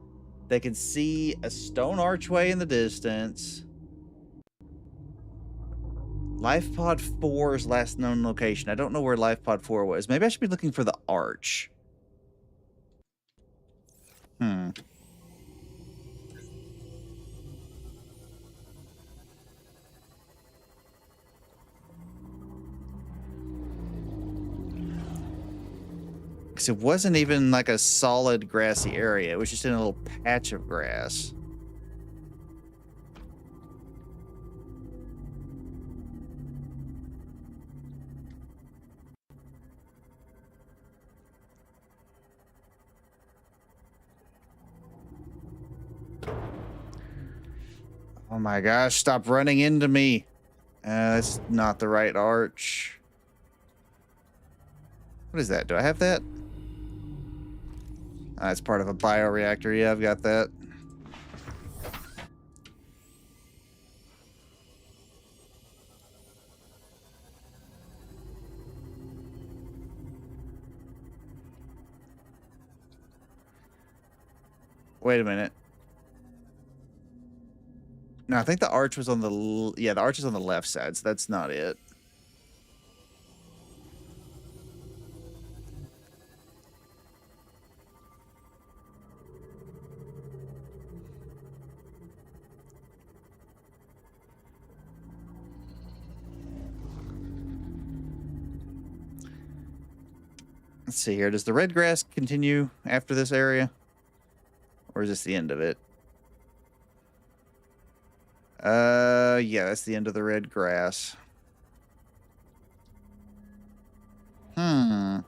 They can see a stone archway in the distance. Life pod 4's last known location. I don't know where life pod 4 was. Maybe I should be looking for the arch. Hmm. Because it wasn't even like a solid grassy area. It was just in a little patch of grass. Oh my gosh, stop running into me. That's not the right arch. What is that? Do I have that? It's part of a bioreactor. Yeah, I've got that. Wait a minute. No, I think the arch was on the... Yeah, the arch is on the left side, so that's not it. Let's see here. Does the red grass continue after this area? Or is this the end of it? Yeah, that's the end of the red grass. Hmm.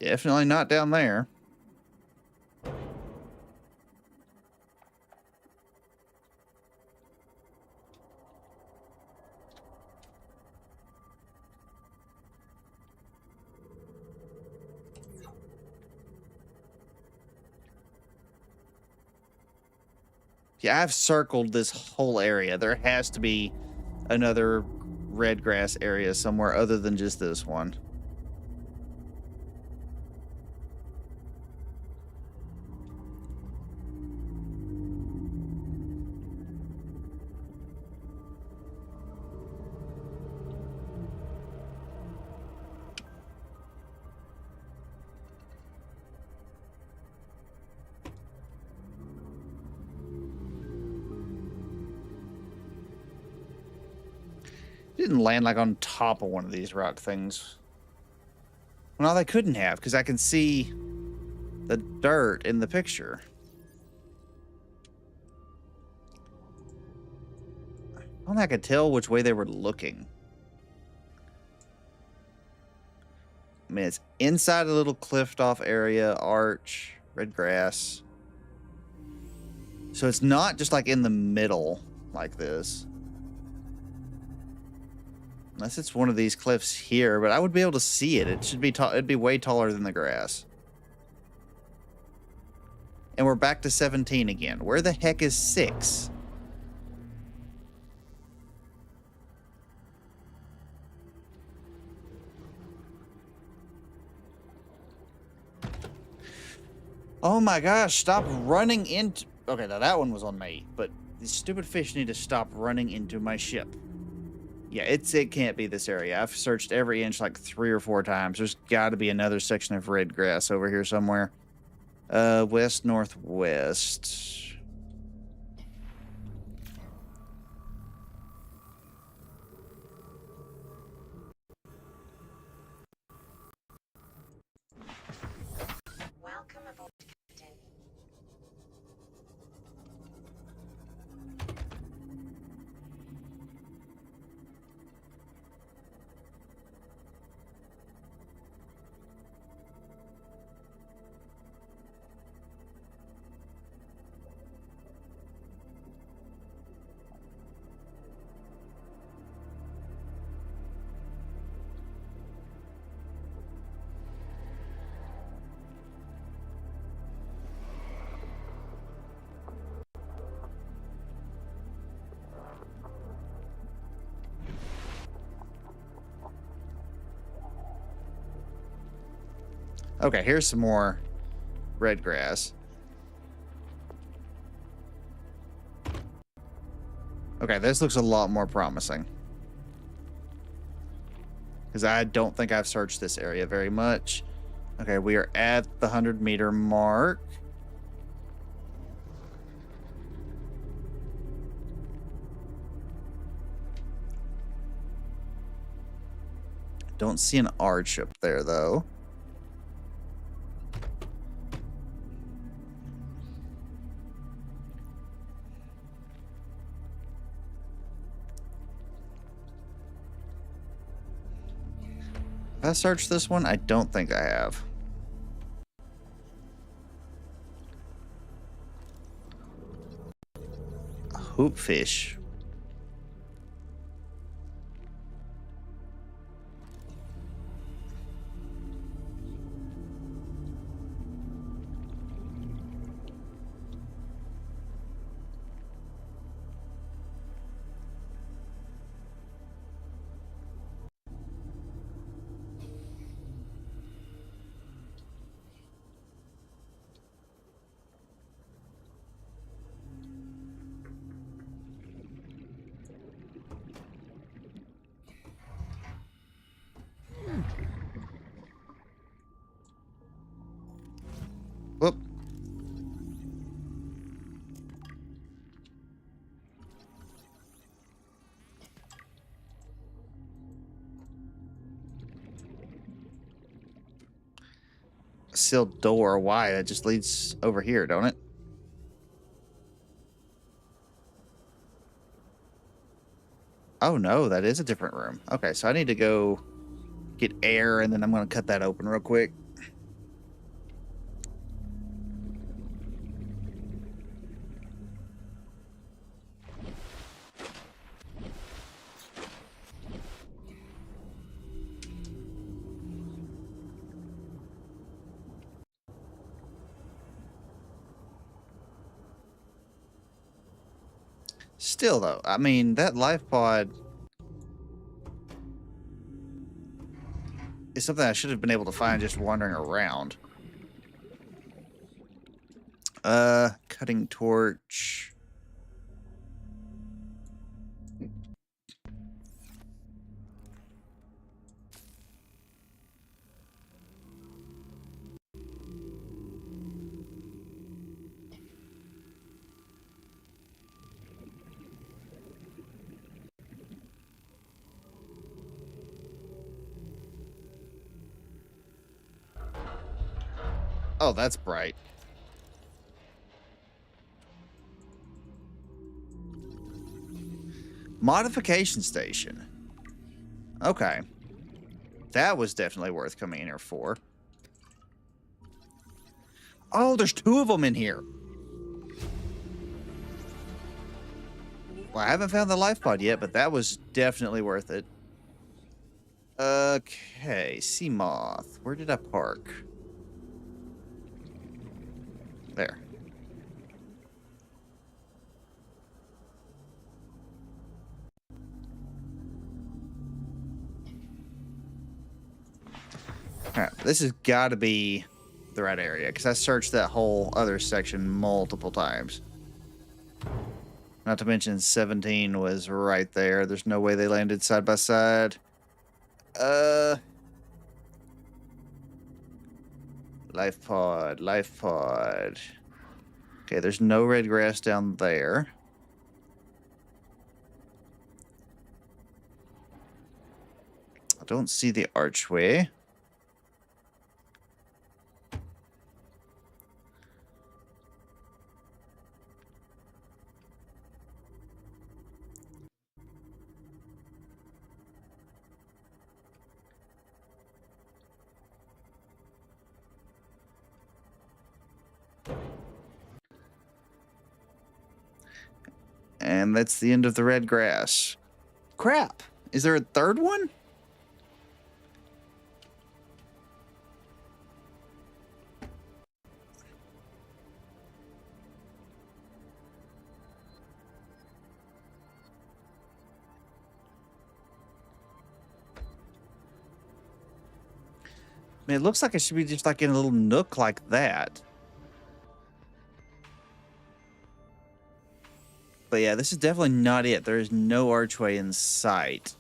Definitely not down there. Yeah, I've circled this whole area. There has to be another red grass area somewhere other than just this one. Didn't land like on top of one of these rock things. Well, no, they couldn't have, because I can see the dirt in the picture. Only I could tell which way they were looking. I mean, it's inside a little cliffed off area, arch, red grass. So it's not just like in the middle like this. Unless it's one of these cliffs here, but I would be able to see it. It should be it'd be way taller than the grass. And we're back to 17 again. Where the heck is 6? Oh my gosh, stop running into... Okay, now that one was on me, but these stupid fish need to stop running into my ship. Yeah, it can't be this area. I've searched every inch like 3 or 4 times. There's got to be another section of red grass over here somewhere. West, northwest. Welcome aboard, Captain. Okay, here's some more red grass. Okay, this looks a lot more promising. Because I don't think I've searched this area very much. Okay, we are at the 100-meter mark. Don't see an arch up there, though. Have I searched this one? I don't think I have. A hoopfish. Whoop. A sealed door. Why? That just leads over here, don't it? Oh no, that is a different room. Okay, so I need to go get air, and then I'm going to cut that open real quick. Still, though, I mean, that life pod is something I should have been able to find just wandering around. Cutting torch. Oh, that's bright. Modification station. Okay. That was definitely worth coming in here for. Oh, there's 2 of them in here. Well, I haven't found the life pod yet, but that was definitely worth it. Okay, sea moth. Where did I park? There. Alright, this has got to be the right area, because I searched that whole other section multiple times. Not to mention 17 was right there. There's no way they landed side by side. Life pod, life pod. Okay, there's no red grass down there. I don't see the archway. And that's the end of the red grass. Crap! Is there a third one? I mean, it looks like it should be just like in a little nook like that. But yeah, this is definitely not it. There is no archway in sight.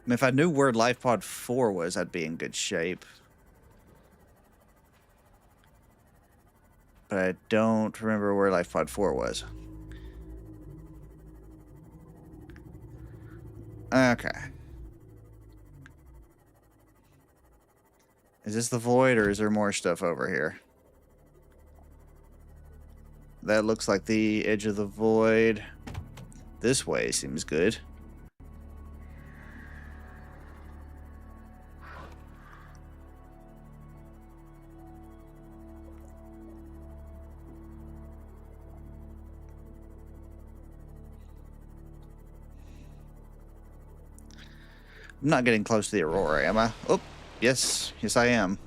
I mean, if I knew where Life Pod 4 was, I'd be in good shape. But I don't remember where Life Pod 4 was. Okay. Is this the void, or is there more stuff over here? That looks like the edge of the void. This way seems good. I'm not getting close to the Aurora, am I? Oh, yes. Yes, I am.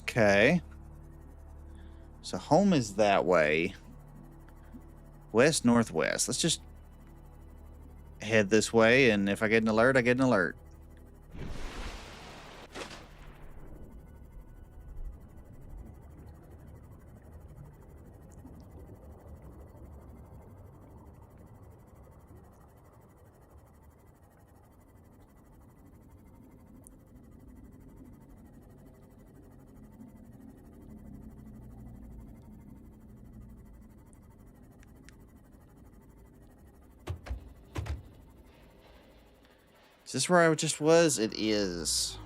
Okay. So home is that way. West, northwest. Let's just head this way, and if I get an alert, I get an alert. Is this where I just was? It is.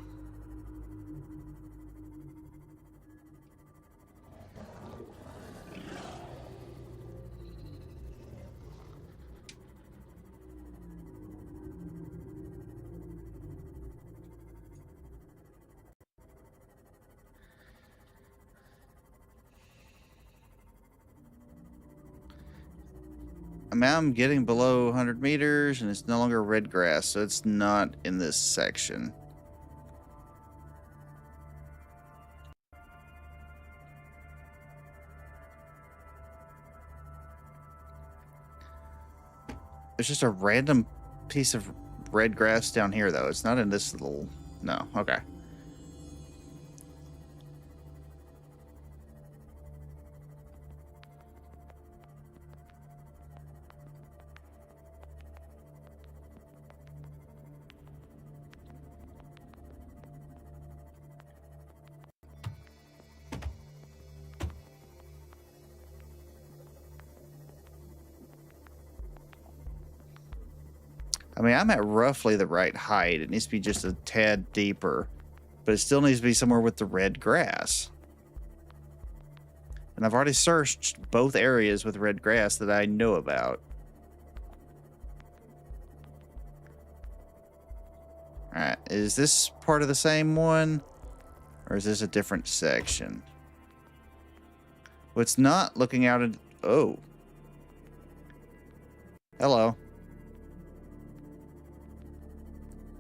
I mean, I'm getting below 100 meters, and it's no longer red grass, so it's not in this section. There's just a random piece of red grass down here, though. It's not in this little... No, okay. I mean, I'm at roughly the right height. It needs to be just a tad deeper. But it still needs to be somewhere with the red grass. And I've already searched both areas with red grass that I know about. Alright, is this part of the same one? Or is this a different section? Well, it's not looking out at... Oh. Hello.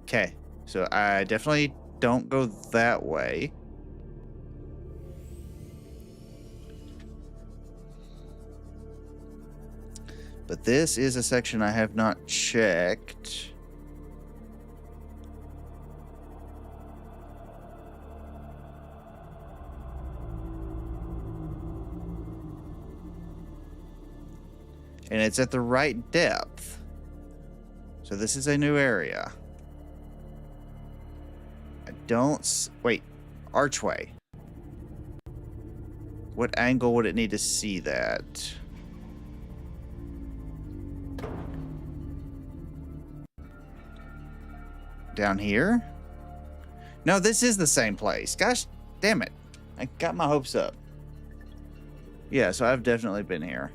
Okay, so I definitely don't go that way. But this is a section I have not checked. And it's at the right depth. So this is a new area. Wait, archway. What angle would it need to see that? Down here? No, this is the same place. Gosh, damn it. I got my hopes up. Yeah, so I've definitely been here.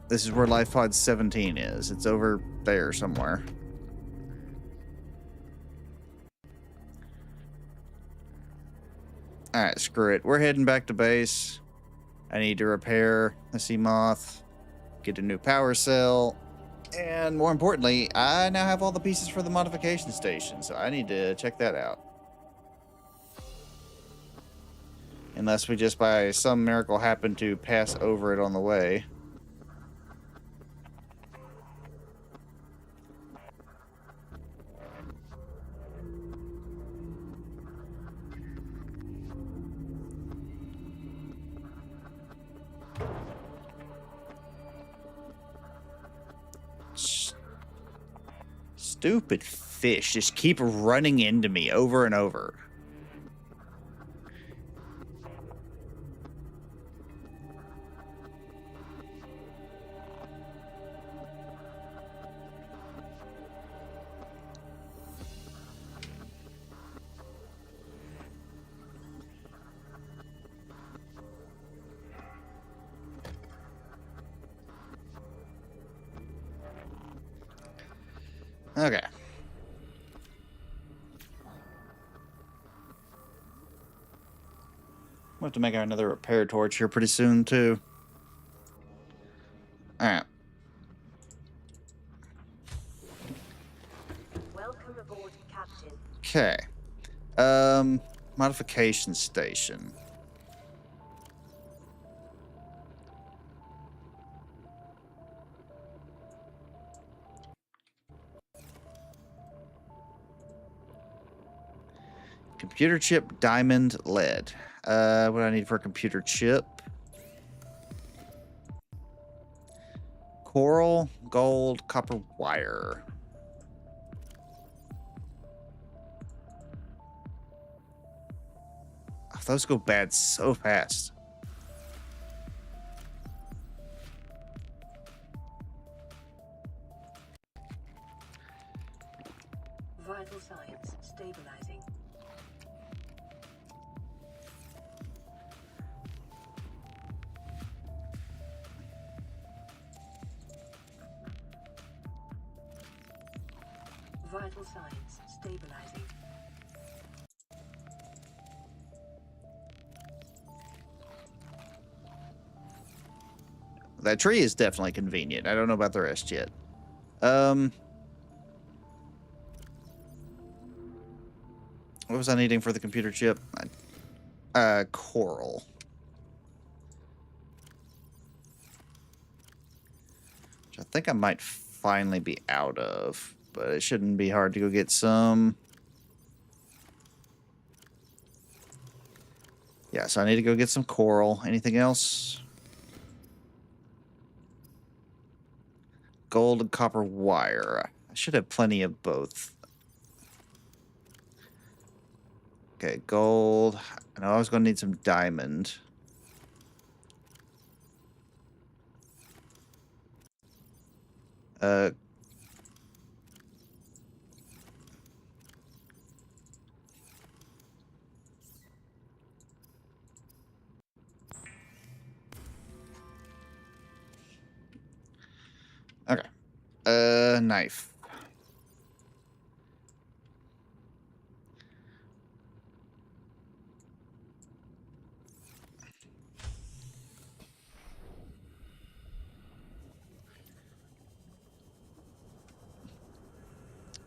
This is where Life Pod 17 is. It's over there somewhere. Alright, screw it. We're heading back to base. I need to repair the sea moth, get a new power cell, and more importantly, I now have all the pieces for the modification station, so I need to check that out. Unless we just by some miracle happen to pass over it on the way. Stupid fish just keep running into me over and over. Okay. We'll have to make another repair torch here pretty soon, too. Alright. Welcome aboard, Captain. Okay. Modification station. Computer chip, diamond, lead. What do I need for a computer chip? Coral, gold, copper wire. Oh, those go bad so fast. Vital signs stabilizing. Vital signs stabilizing. That tree is definitely convenient. I don't know about the rest yet. What was I needing for the computer chip? Coral. Which I think I might finally be out of, but it shouldn't be hard to go get some. Yeah, so I need to go get some coral. Anything else? Gold and copper wire. I should have plenty of both. Okay, gold. I know I was going to need some diamond. Okay. Knife.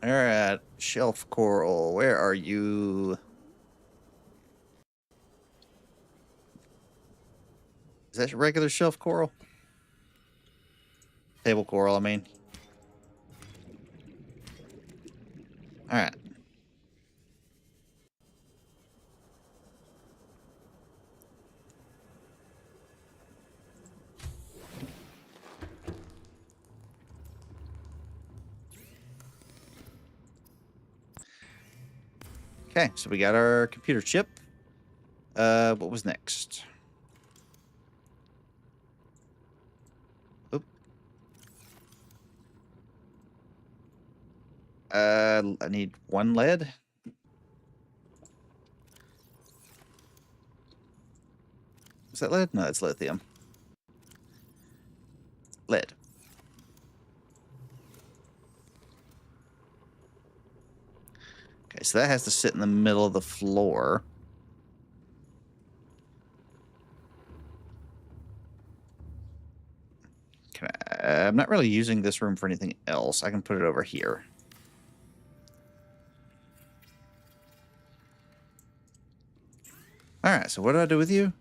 All right, shelf coral. Where are you? Is that regular shelf coral? Table coral, I mean. All right. Okay, so we got our computer chip. What was next? Oop. I need one lead. Is that lead? No, it's lithium. Lead. Okay, so that has to sit in the middle of the floor. I'm not really using this room for anything else. I can put it over here. All right, so what do I do with you?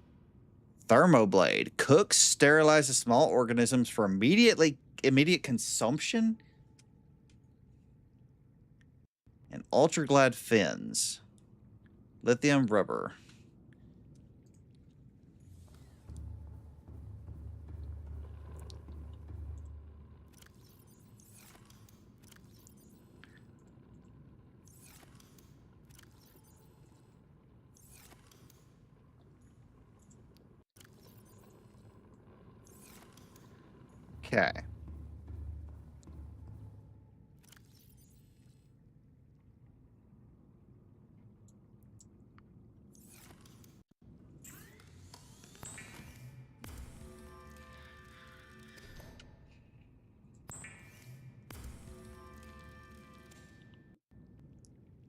Thermoblade. Cooks, sterilizes small organisms for immediate consumption. And ultra-glad fins. Lithium rubber. Okay.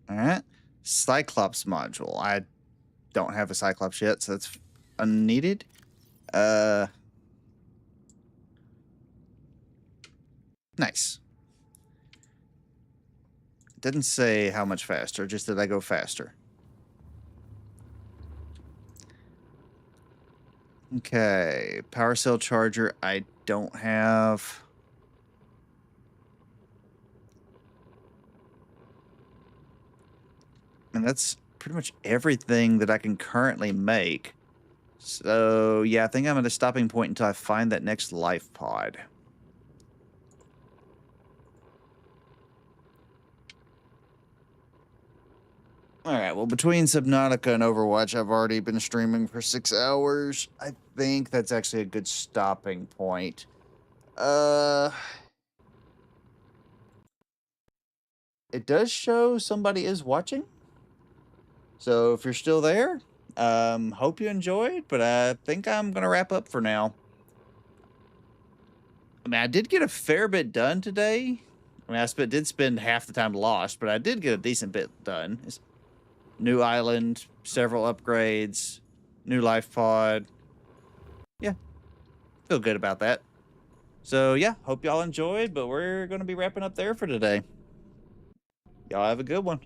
All right. Cyclops module. I don't have a Cyclops yet, so that's unneeded. Nice. Didn't say how much faster, just that I go faster. Okay. Power cell charger, I don't have. And that's pretty much everything that I can currently make. So, yeah, I think I'm at a stopping point until I find that next life pod. Alright, well, between Subnautica and Overwatch, I've already been streaming for 6 hours. I think that's actually a good stopping point. It does show somebody is watching. So if you're still there, hope you enjoyed, but I think I'm going to wrap up for now. I mean, I did get a fair bit done today. I mean, did spend half the time lost, but I did get a decent bit done. New island, several upgrades, new life pod. Yeah, feel good about that. So, yeah, hope y'all enjoyed, but we're going to be wrapping up there for today. Y'all have a good one.